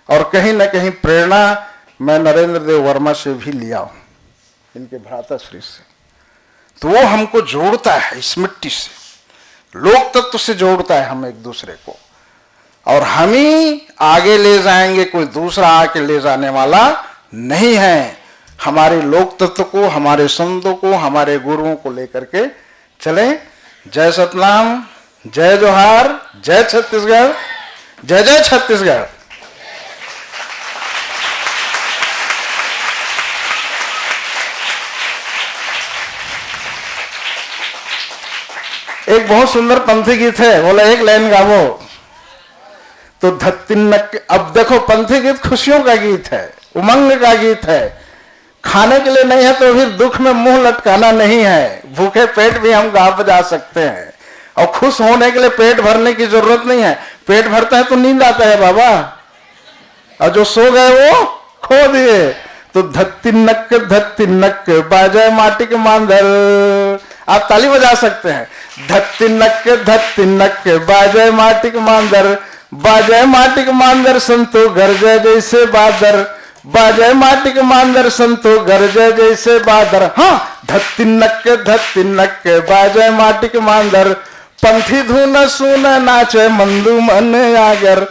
और कहीं ना कहीं प्रेरणा मैं नरेंद्र देव वर्मा से भी लिया हूं, इनके भ्राताश्री से। तो वो हमको जोड़ता है इस मिट्टी से, लोक तत्व से जोड़ता है हम एक दूसरे को। और हम ही आगे ले जाएंगे, कोई दूसरा आके ले जाने वाला नहीं है। हमारे लोक तत्व को, हमारे संतों को, हमारे गुरुओं को लेकर के चले। जय सतनाम, जय जोहार, जय छत्तीसगढ़, जय जय छत्तीसगढ़। एक बहुत सुंदर पंथी गीत है, बोला एक लाइन गावो तो धत्तिनक। अब देखो, पंथी गीत खुशियों का गीत है, उमंग का गीत है। खाने के लिए नहीं है तो फिर दुख में मुंह लटकाना नहीं है। भूखे पेट भी हम गा बजा सकते हैं। और खुश होने के लिए पेट भरने की जरूरत नहीं है। पेट भरता है तो नींद आता है बाबा, और जो सो गए वो खो दिए। तो धत्तिनक बाजाए माटी के मांदर। आप ताली बजा सकते हैं। धत्तिनक बाजाए माटी के मांदर, बाजाए माटी के मांदर संतो गरजे जैसे बादर, बाजाए माटी के मांदर संतो गरजे जैसे बादर। हाँ, धत्तिनक बाजाए माटी के मांदर, पंथी धुन सुन नाचे मंदू मन आगर,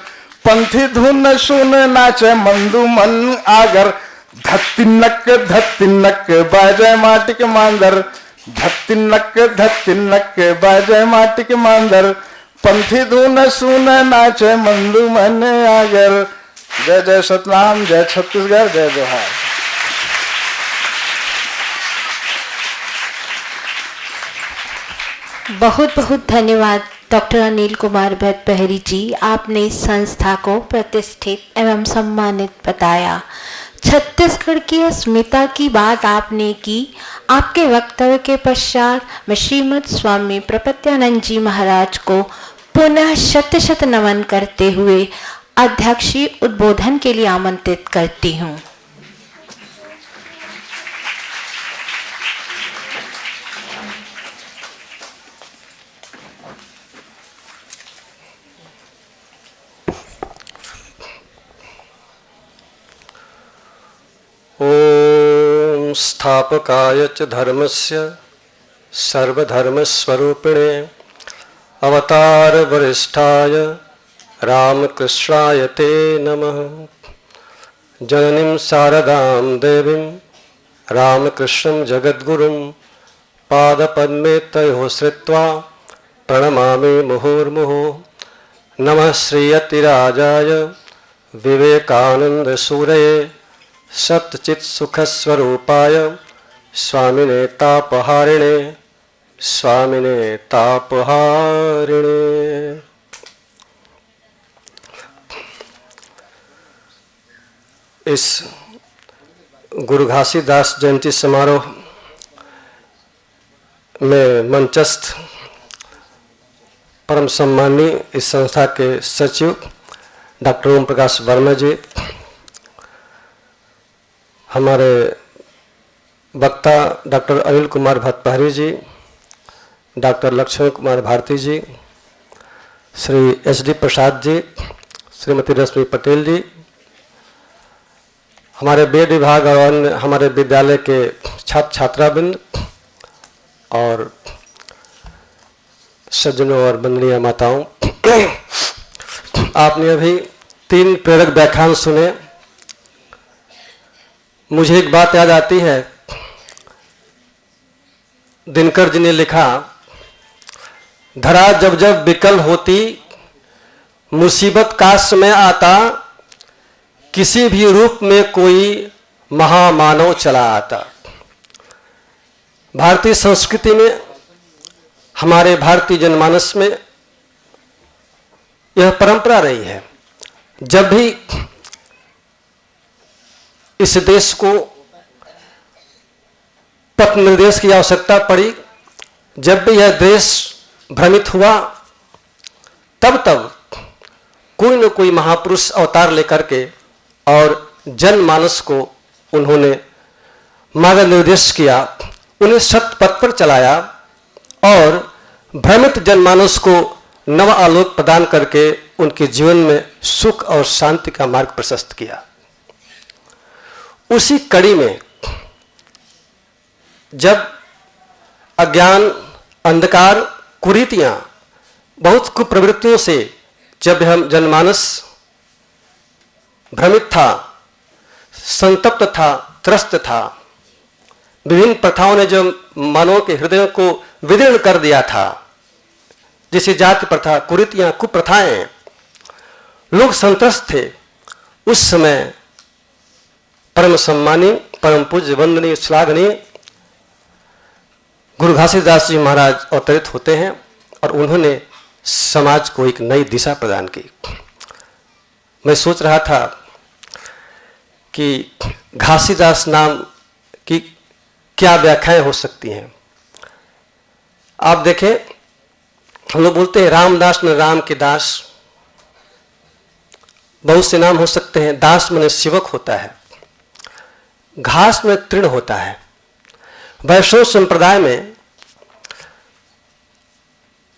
पंथी धुन सुन नाचे मंदू मन आगर। धत्तिनक बाजाए माटी के मांदर, धत्तिनक बाजाए माटी के मांदर, पंथी धुन सुन नाचे मंदू मन आगर। जय जय सतनाम, जय छत्तीसगढ़, जय जोहार। बहुत बहुत धन्यवाद डॉक्टर अनिल कुमार भट्टपहरी जी, आपने इस संस्था को प्रतिष्ठित एवं सम्मानित बताया। छत्तीसगढ़ की अस्मिता की बात आपने की। आपके वक्तव्य के पश्चात मैं श्रीमद स्वामी प्रपत्यानंद जी महाराज को पुनः शत शत नमन करते हुए अध्यक्षीय उद्बोधन के लिए आमंत्रित करती हूँ। ओम स्थापकाय च धर्मस्य सर्वधर्मस्वरूपिणे अवतार वरिष्ठाय रामकृष्णाय ते नमः। जननीं शारदां देवीं रामकृष्णं जगद्गुरुं पादपद्मे तयोः श्रित्वा प्रणमामि मुहुर्मुहुः। नमः श्रीयतिराजाय विवेकानन्दसूरये सच्चित्सुखस्वरूपाय स्वामिने तापहारिणे स्वामिने तापहारिणे। इस गुरु घासीदास जयंती समारोह में मंचस्थ परम सम्मानीय इस संस्था के सचिव डॉक्टर ओम प्रकाश वर्मा जी, हमारे वक्ता डॉक्टर अनिल कुमार भट्टपहरी जी, डॉक्टर लक्ष्मण कुमार भारती जी, श्री एच डी प्रसाद जी, श्रीमती रश्मि पटेल जी, हमारे वेद विभाग और अन्य हमारे विद्यालय के छात्र छात्रावृंद और सज्जनों और वंदनीय माताओं, आपने अभी 3 प्रेरक व्याख्यान सुने। मुझे एक बात याद आती है, दिनकर जी ने लिखा, धरा जब जब विकल होती मुसीबत का समय आता, किसी भी रूप में कोई महामानव चला आता। भारतीय संस्कृति में, हमारे भारतीय जनमानस में यह परंपरा रही है, जब भी इस देश को पथ निर्देश की आवश्यकता पड़ी, जब भी यह देश भ्रमित हुआ, तब तब कोई न कोई महापुरुष अवतार लेकर के और जनमानस को उन्होंने मार्ग निर्देश किया, उन्हें सत्य पथ पर चलाया और भ्रमित जनमानस को नव आलोक प्रदान करके उनके जीवन में सुख और शांति का मार्ग प्रशस्त किया। उसी कड़ी में जब अज्ञान, अंधकार, कुरीतियां, बहुत कुप्रवृत्तियों से जब हम जनमानस भ्रमित था, संतप्त था, त्रस्त था, विभिन्न प्रथाओं ने जो मानव के हृदयों को विदीर्ण कर दिया था, जैसे जाति प्रथा, कुरीतियां, कुप्रथाएं, लोग संतस्त थे। उस समय परम सम्मानी, परम पूज्य, वंदनीय, श्लाघनीय गुरु घासीदास जी महाराज अवतरित होते हैं और उन्होंने समाज को एक नई दिशा प्रदान की। मैं सोच रहा था कि घासीदास नाम की क्या व्याख्याएं हो सकती हैं। आप देखें, हम लोग बोलते हैं रामदास न राम के दास, बहुत से नाम हो सकते हैं। दास माने सेवक होता है, घास में तृण होता है। वैष्णव संप्रदाय में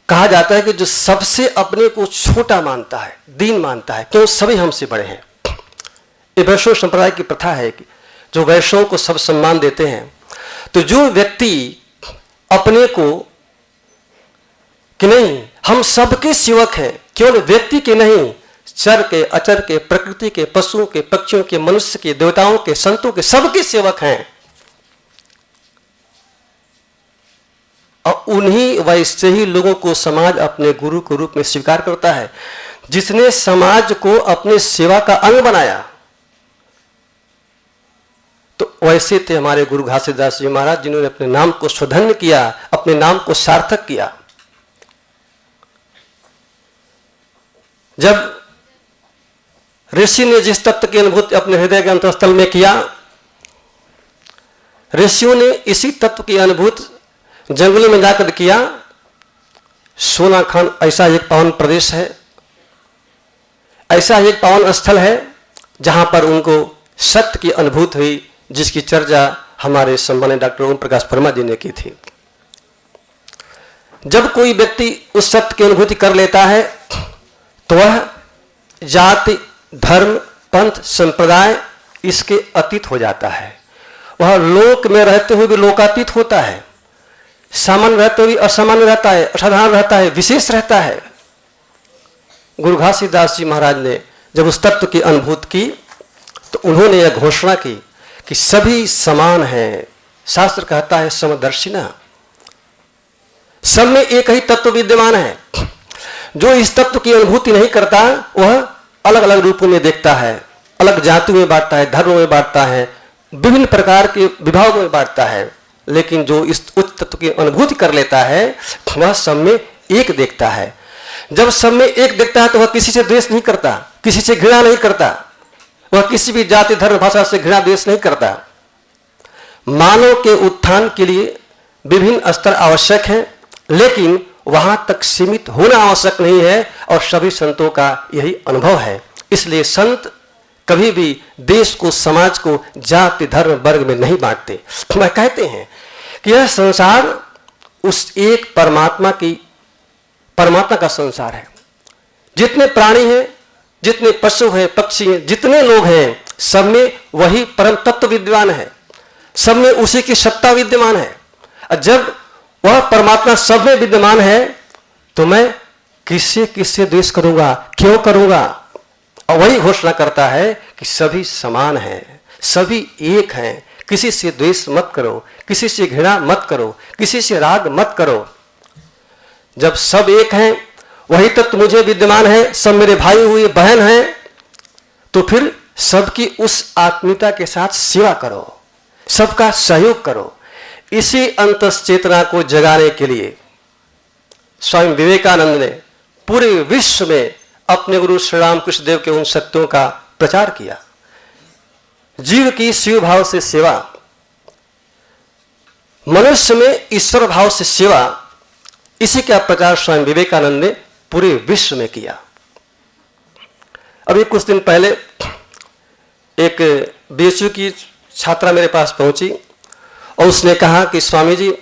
कहा जाता है कि जो सबसे अपने को छोटा मानता है, दीन मानता है, क्यों सभी हमसे बड़े हैं। ये वैष्णव संप्रदाय की प्रथा है कि जो वैष्णव को सब सम्मान देते हैं, तो जो व्यक्ति अपने को कि नहीं हम सबके सेवक हैं, केवल व्यक्ति के नहीं, चर के, अचर के, प्रकृति के, पशुओं के, पक्षियों के, मनुष्य के, देवताओं के, संतों के, सबके सेवक हैं और उन्हीं वैसे ही लोगों को समाज अपने गुरु के रूप में स्वीकार करता है। जिसने समाज को अपने सेवा का अंग बनाया, तो वैसे थे हमारे गुरु घासीदास जी महाराज, जिन्होंने अपने नाम को सुधन्य किया, अपने नाम को सार्थक किया। जब ऋषि ने जिस तत्व की अनुभूति अपने हृदय के अंतस्थल में किया, ऋषियों ने इसी तत्व की अनुभूति जंगलों में जाकर किया। सोनाखंड ऐसा एक पावन प्रदेश है, ऐसा एक पावन स्थल है जहां पर उनको सत्य की अनुभूति हुई, जिसकी चर्चा हमारे सम्मानित डॉक्टर ओम प्रकाश वर्मा जी ने की थी। जब कोई व्यक्ति उस सत्य की अनुभूति कर लेता है तो वह जाति, धर्म, पंथ, संप्रदाय इसके अतीत हो जाता है। वह लोक में रहते हुए भी लोकातीत होता है, सामान्य रहते हुए असामान्य रहता है, असाधारण रहता है, विशेष रहता है। गुरु घासीदास जी महाराज ने जब उस तत्व की अनुभूति की तो उन्होंने यह घोषणा की कि सभी समान हैं। शास्त्र कहता है समदर्शिना, सब में एक ही तत्व विद्यमान है। जो इस तत्व की अनुभूति नहीं करता वह अलग अलग रूपों में देखता है, अलग जातियों में बांटता है, धर्मों में बांटता है, विभिन्न प्रकार के विभागों में बांटता है। लेकिन जो इस उच्च तत्व की अनुभूति कर लेता है वह सब में एक देखता है। जब सब में एक देखता है तो वह किसी से द्वेष नहीं करता, किसी से घृणा नहीं करता, वह किसी भी जाति, धर्म, भाषा से घृणा द्वेष नहीं करता। मानव के उत्थान के लिए विभिन्न स्तर आवश्यक हैं, लेकिन वहां तक सीमित होना आवश्यक नहीं है, और सभी संतों का यही अनुभव है। इसलिए संत कभी भी देश को, समाज को जाति, धर्म, वर्ग में नहीं बांटते। वह कहते हैं कि यह संसार उस एक परमात्मा का संसार है। जितने प्राणी हैं, जितने पशु हैं, पक्षी हैं, जितने लोग हैं, सब में वही परम तत्व विद्यमान है, सब में उसी की सत्ता विद्यमान है। और जब वह परमात्मा सब में विद्यमान है तो मैं किससे द्वेष करूंगा, क्यों करूंगा? और वही घोषणा करता है कि सभी समान हैं, सभी एक हैं, किसी से द्वेष मत करो, किसी से घृणा मत करो, किसी से राग मत करो। जब सब एक हैं, वही तत्व मुझे विद्यमान है, सब मेरे भाई हुए बहन हैं, तो फिर सबकी उस आत्मीयता के साथ सेवा करो, सबका सहयोग करो। इसी अंतश्चेतना को जगाने के लिए स्वामी विवेकानंद ने पूरे विश्व में अपने गुरु श्री रामकृष्ण देव के उन सत्यों का प्रचार किया। जीव की शिव भाव से सेवा, मनुष्य में ईश्वर भाव से सेवा, इसी का प्रचार स्वामी विवेकानंद ने पूरे विश्व में किया। अभी कुछ दिन पहले एक बीएचयू की छात्रा मेरे पास पहुंची और उसने कहा कि स्वामी जी,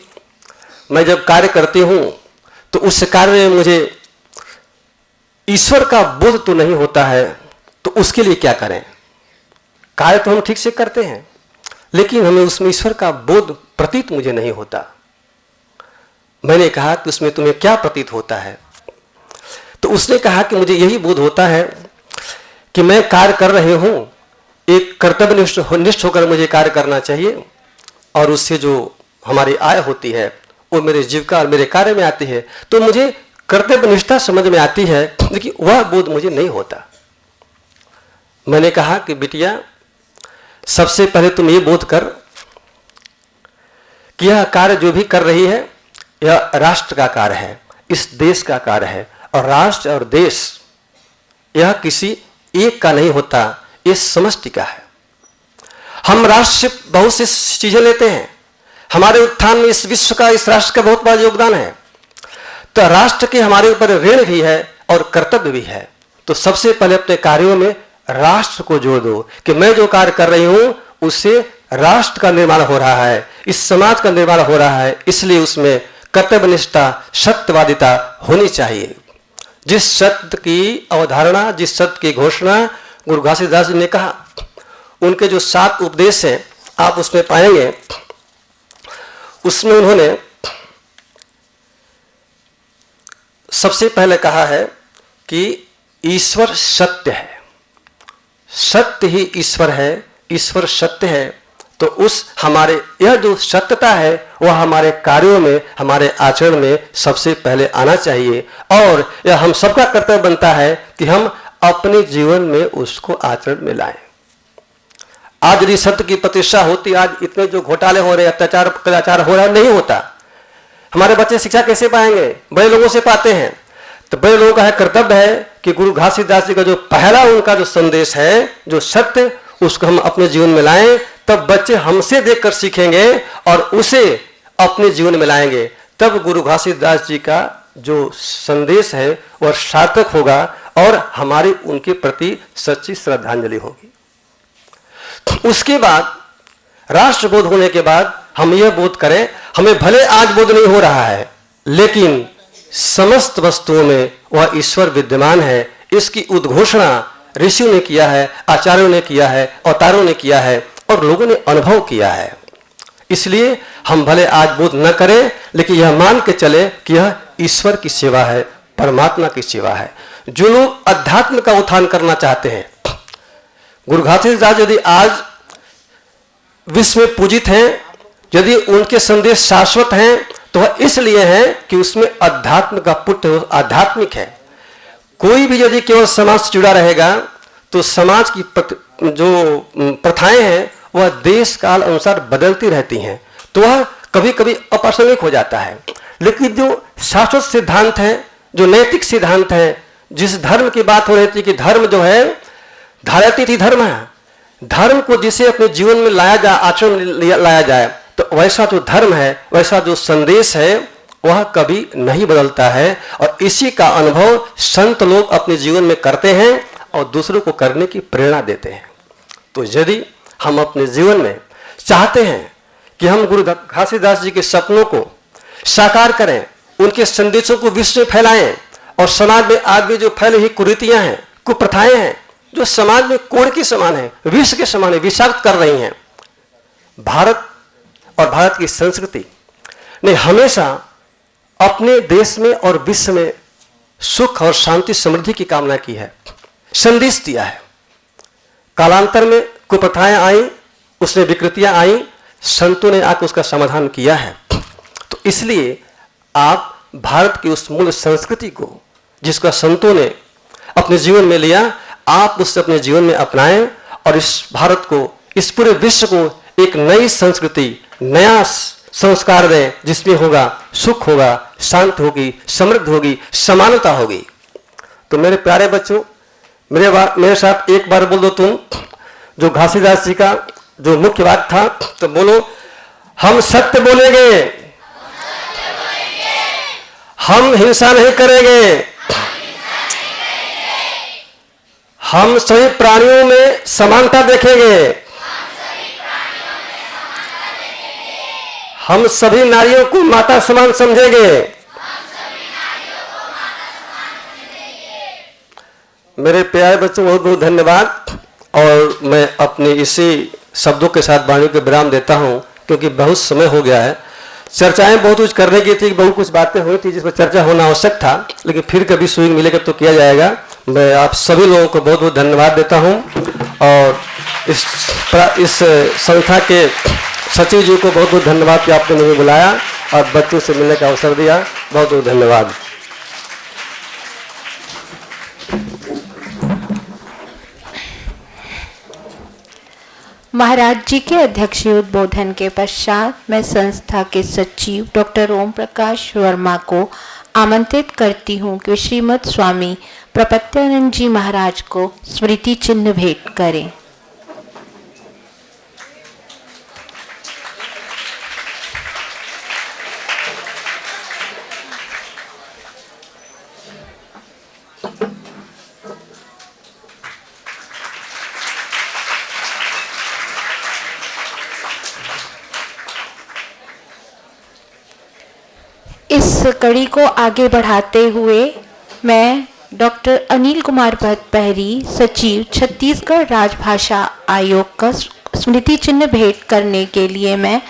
मैं जब कार्य करती हूं तो उस कार्य में मुझे ईश्वर का बोध तो नहीं होता है, तो उसके लिए क्या करें? कार्य तो हम ठीक से करते हैं, लेकिन हमें उसमें ईश्वर का बोध प्रतीत मुझे नहीं होता। मैंने कहा कि उसमें तुम्हें क्या प्रतीत होता है? तो उसने कहा कि मुझे यही बोध होता है कि मैं कार्य कर रही हूं, एक कर्तव्यनिष्ठ होकर मुझे कार्य करना चाहिए, और उससे जो हमारी आय होती है वो मेरे जीविका और मेरे कार्य में आती है, तो मुझे कर्तव्यनिष्ठा समझ में आती है, लेकिन वह बोध मुझे नहीं होता। मैंने कहा कि बिटिया, सबसे पहले तुम ये बोध कर कि यह कार्य जो भी कर रही है यह राष्ट्र का कार्य है, इस देश का कार्य है, और राष्ट्र और देश यह किसी एक का नहीं होता, ये समष्टि का है। हम राष्ट्र से बहुत सी चीजें लेते हैं, हमारे उत्थान में इस विश्व का, इस राष्ट्र का बहुत बड़ा योगदान है। तो राष्ट्र के हमारे ऊपर ऋण भी है और कर्तव्य भी है। तो सबसे पहले अपने कार्यों में राष्ट्र को जोड़ दो कि मैं जो कार्य कर रही हूं उससे राष्ट्र का निर्माण हो रहा है, इस समाज का निर्माण हो रहा है, इसलिए उसमें कर्तव्यनिष्ठा, सत्यवादिता होनी चाहिए। जिस सत्य की अवधारणा, जिस सत्य की घोषणा गुरु घासीदास जी ने कहा, उनके जो 7 उपदेश हैं आप उसमें पाएंगे, उसमें उन्होंने सबसे पहले कहा है कि ईश्वर सत्य है, सत्य ही ईश्वर है, ईश्वर सत्य है, तो उस हमारे यह जो सत्यता है वह हमारे कार्यों में, हमारे आचरण में सबसे पहले आना चाहिए। और यह हम सबका कर्तव्य बनता है कि हम अपने जीवन में उसको आचरण में लाएं। आज यदि सत्य की प्रतिष्ठा होती, आज इतने जो घोटाले हो रहे, अत्याचार हो रहा, नहीं होता। हमारे बच्चे शिक्षा कैसे पाएंगे? बड़े लोगों से पाते हैं। तो बड़े लोगों का कर्तव्य है कि गुरु घासीदास जी का जो पहला उनका जो संदेश है, जो सत्य, उसको हम अपने जीवन में लाएं। तब बच्चे हमसे देखकर सीखेंगे और उसे अपने जीवन में लाएंगे। तब गुरु घासीदास जी का जो संदेश है वह सार्थक होगा और हमारी उनके प्रति सच्ची श्रद्धांजलि होगी। उसके बाद राष्ट्रबोध होने के बाद हम यह बोध करें, हमें भले आज बोध नहीं हो रहा है, लेकिन समस्त वस्तुओं में वह ईश्वर विद्यमान है। इसकी उद्घोषणा ऋषियों ने किया है, आचार्यों ने किया है, अवतारों ने किया है और लोगों ने अनुभव किया है। इसलिए हम भले आज बोध न करें, लेकिन यह मान के चले कि यह ईश्वर की सेवा है, परमात्मा की सेवा है। जो लोग अध्यात्म का उत्थान करना चाहते हैं, गुरु घासीदास यदि आज विश्व में पूजित हैं, यदि उनके संदेश शाश्वत हैं, तो वह इसलिए है कि उसमें अध्यात्म का पुत्र आध्यात्मिक है। कोई भी यदि केवल समाज से जुड़ा रहेगा तो समाज की जो प्रथाएं हैं वह देश काल अनुसार बदलती रहती हैं, तो वह कभी कभी अप्रासंगिक हो जाता है। लेकिन जो शाश्वत सिद्धांत है, जो नैतिक सिद्धांत है, जिस धर्म की बात हो रही थी कि धर्म जो है धारयति थी धर्म है, धर्म को जिसे अपने जीवन में लाया जाए, आचरण में लाया जाए, तो वैसा जो धर्म है, वैसा जो संदेश है वह कभी नहीं बदलता है। और इसी का अनुभव संत लोग अपने जीवन में करते हैं और दूसरों को करने की प्रेरणा देते हैं। तो यदि हम अपने जीवन में चाहते हैं कि हम गुरु घासीदास जी के सपनों को साकार करें, उनके संदेशों को विश्व में फैलाएं और समाज में आज भी जो फैली हुई कुरीतियां हैं, कुप्रथाएं हैं, जो समाज में कोड़ के समान है, विष के समान है, विषाक्त कर रही हैं, भारत और भारत की संस्कृति ने हमेशा अपने देश में और विश्व में सुख और शांति समृद्धि की कामना की है, संदेश दिया है। कालांतर में कुप्रथाएं आई, उसमें विकृतियां आई, संतों ने आकर उसका समाधान किया है। तो इसलिए आप भारत की उस मूल संस्कृति को, जिसका संतों ने अपने जीवन में लिया, आप उससे अपने जीवन में अपनाएं और इस भारत को, इस पूरे विश्व को एक नई संस्कृति, नया संस्कार दें, जिसमें होगा सुख, होगा शांति, होगी समृद्ध, होगी समानता होगी। तो मेरे प्यारे बच्चों, मेरे साथ एक बार बोल दो तुम, जो घासीदास जी का जो मुख्य बात था, तो बोलो, हम सत्य बोलेंगे, हम हिंसा नहीं करेंगे, हम सभी प्राणियों में समानता देखेंगे, हम सभी नारियों को माता समान समझेंगे। मेरे प्यारे बच्चों, बहुत बहुत धन्यवाद। और मैं अपने इसी शब्दों के साथ वाणी को विराम देता हूं, क्योंकि बहुत समय हो गया है। चर्चाएं बहुत कुछ करने की थी, बहुत कुछ बातें हुई थी जिस पर चर्चा होना आवश्यक था, लेकिन फिर कभी सुयोग मिलेगा तो किया जाएगा। मैं आप सभी लोगों को बहुत बहुत धन्यवाद देता हूं और इस संस्था के सचिव जी को बहुत बहुत धन्यवाद कि आपने मुझे बुलाया और बच्चों से मिलने का अवसर दिया। बहुत बहुत धन्यवाद। महाराज जी के अध्यक्षीय उद्बोधन के पश्चात मैं संस्था के सचिव डॉक्टर ओम प्रकाश वर्मा को आमंत्रित करती हूँ कि श्रीमद स्वामी प्रपत्यानंद जी महाराज को स्मृति चिन्ह भेंट करें। इस कड़ी को आगे बढ़ाते हुए मैं डॉक्टर अनिल कुमार भट्टपहरी, सचिव छत्तीसगढ़ राजभाषा आयोग का स्मृति चिन्ह भेंट करने के लिए मैं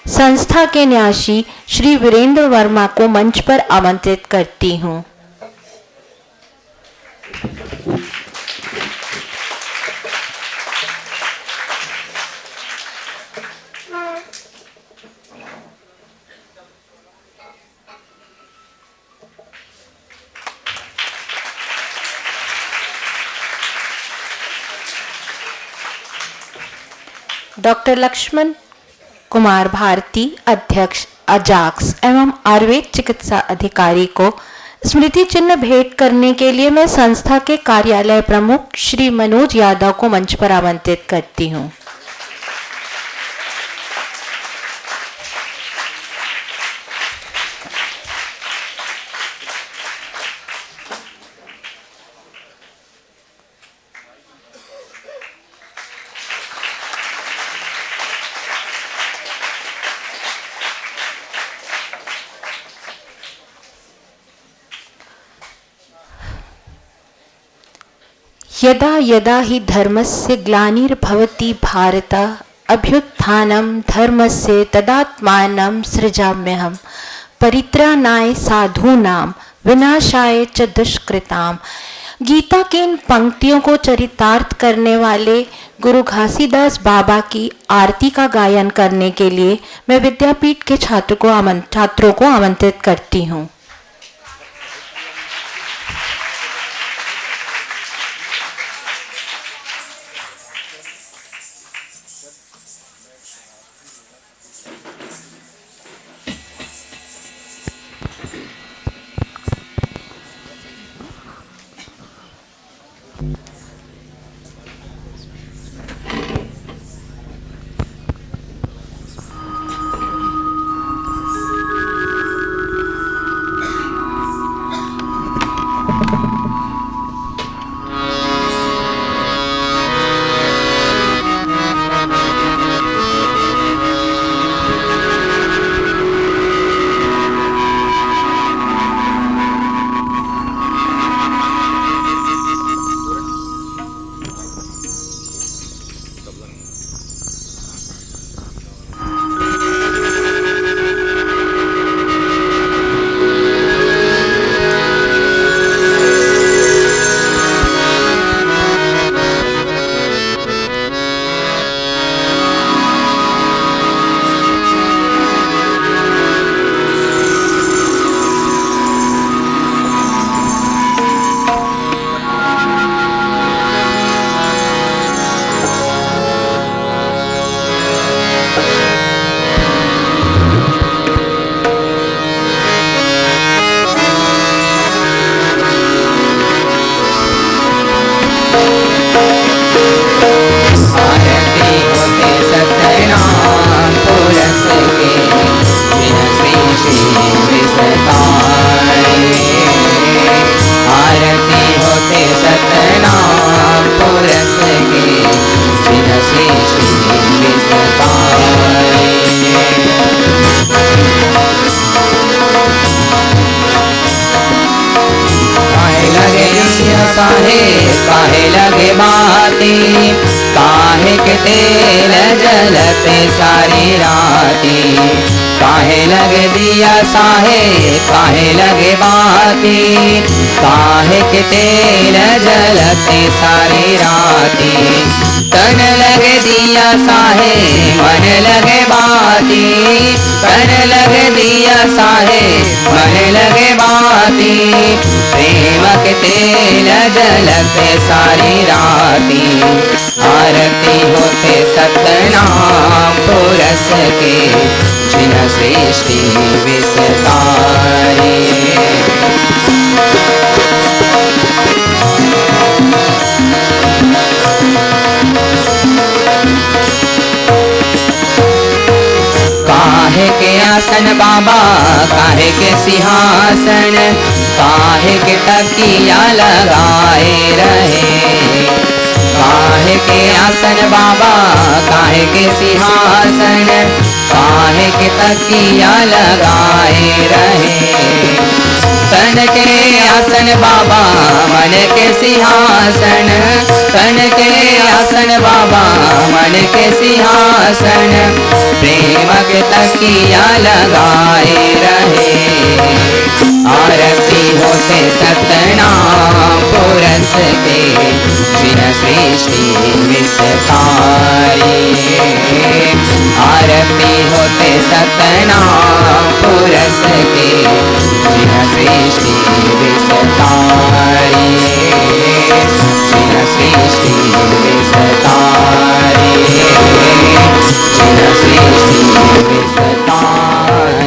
संस्था के न्यासी श्री वीरेंद्र वर्मा को मंच पर आमंत्रित करती हूँ। डॉक्टर लक्ष्मण कुमार भारती अध्यक्ष अजाक्स एवं आयुर्वेद चिकित्सा अधिकारी को स्मृति चिन्ह भेंट करने के लिए मैं संस्था के कार्यालय प्रमुख श्री मनोज यादव को मंच पर आमंत्रित करती हूं। यदा यदा हि धर्मस्य ग्लानिर्भवति भारत अभ्युत्थानं धर्मस्य तदात्मानं सृजाम्यहम् परित्राणाय साधूनां विनाशाय च दुष्कृताम्। गीता के इन पंक्तियों को चरितार्थ करने वाले गुरु घासीदास बाबा की आरती का गायन करने के लिए मैं विद्यापीठ के छात्रों को आमंत्रित करती हूँ। काहे लगे बाती काहे के तेल जलते सारी राती काहे लगे दिया साहे काहे लगे बाती काहे के तेल जलते सारी राती तन लगे दिया साहे मन लगे बाती तन लगे दिया साहे मन लगे बाती प्रेम के तेल जलते सारी राती आरती होते सतनाम पुरस के जिन सृष्टि विस्तारी काहे के आसन बाबा काहे के सिंहासन काहे के तकिया लगाए रहे काहे के आसन बाबा काहे के सिंहासन काहे के तकिया लगाए रहे तन के आसन बाबा मन के सिंहासन तन के आसन बाबा मन के सिंहासन प्रेम के तकिया लगाए रहे आरती होते सतनाम पुरस के जिन सृष्टि विस्तारी आरती होते सतनाम पुरस के जिन सृष्टि विस्तारी जिन सृष्टि विस्तारी विसताइए।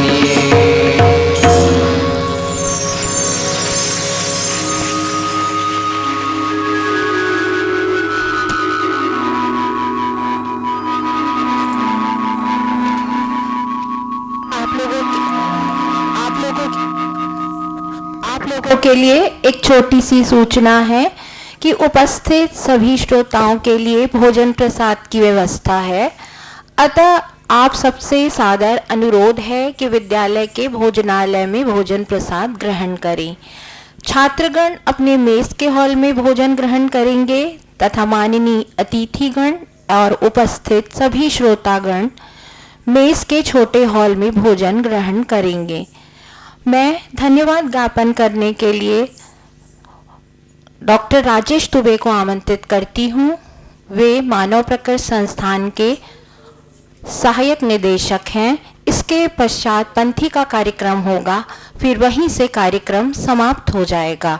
आप लोगों के लिए एक छोटी सी सूचना है कि उपस्थित सभी श्रोताओं के लिए भोजन प्रसाद की व्यवस्था है। अतः आप सबसे सादर अनुरोध है कि विद्यालय के भोजनालय में भोजन प्रसाद ग्रहण करें। छात्रगण अपने मेस के हॉल में भोजन ग्रहण करेंगे तथा माननीय अतिथिगण और उपस्थित सभी श्रोतागण मेस के छोटे हॉल में भोजन ग्रहण करेंगे। मैं धन्यवाद ज्ञापन करने के लिए डॉक्टर राजेश दुबे को आमंत्रित करती हूँ। वे मानव प्रकर्ष संस्थान के सहायक निदेशक हैं। इसके पश्चात पंथी का कार्यक्रम होगा, फिर वहीं से कार्यक्रम समाप्त हो जाएगा।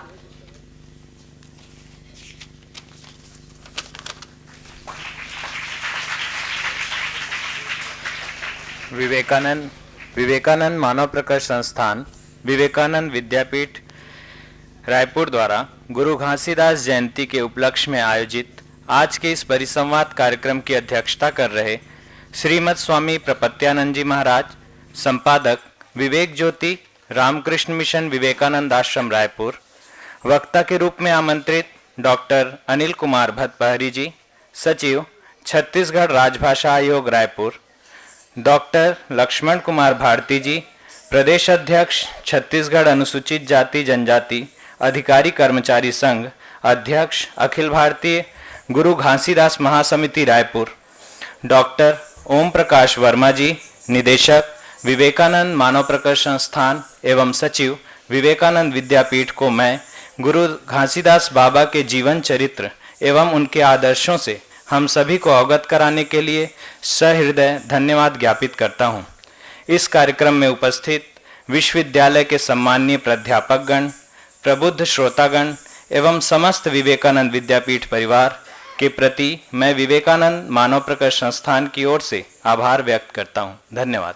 विवेकानंद मानव प्रकर्ष संस्थान विवेकानंद विद्यापीठ रायपुर द्वारा गुरु घासीदास जयंती के उपलक्ष्य में आयोजित आज के इस परिसंवाद कार्यक्रम की अध्यक्षता कर रहे श्रीमद स्वामी प्रपत्यानंद जी महाराज, संपादक विवेक ज्योति रामकृष्ण मिशन विवेकानंद आश्रम रायपुर, वक्ता के रूप में आमंत्रित डॉक्टर अनिल कुमार भतपहरी जी, सचिव छत्तीसगढ़ राजभाषा आयोग रायपुर, डॉक्टर लक्ष्मण कुमार भारती जी, प्रदेश अध्यक्ष छत्तीसगढ़ अनुसूचित जाति जनजाति अधिकारी कर्मचारी संघ, अध्यक्ष अखिल भारतीय गुरु घासीदास महासमिति रायपुर, डॉक्टर ओम प्रकाश वर्मा जी, निदेशक विवेकानंद मानव प्रकर्ष संस्थान एवं सचिव विवेकानंद विद्यापीठ को मैं गुरु घासीदास बाबा के जीवन चरित्र एवं उनके आदर्शों से हम सभी को अवगत कराने के लिए सहृदय धन्यवाद ज्ञापित करता हूँ। इस कार्यक्रम में उपस्थित विश्वविद्यालय के सम्माननीय प्राध्यापकगण, प्रबुद्ध श्रोतागण एवं समस्त विवेकानंद विद्यापीठ परिवार के प्रति मैं विवेकानंद मानव प्रकर्ष संस्थान की ओर से आभार व्यक्त करता हूँ। धन्यवाद।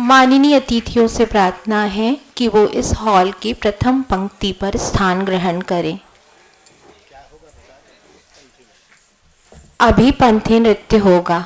माननीय अतिथियों से प्रार्थना है कि वो इस हॉल की प्रथम पंक्ति पर स्थान ग्रहण करें। अभी पंथी नृत्य होगा।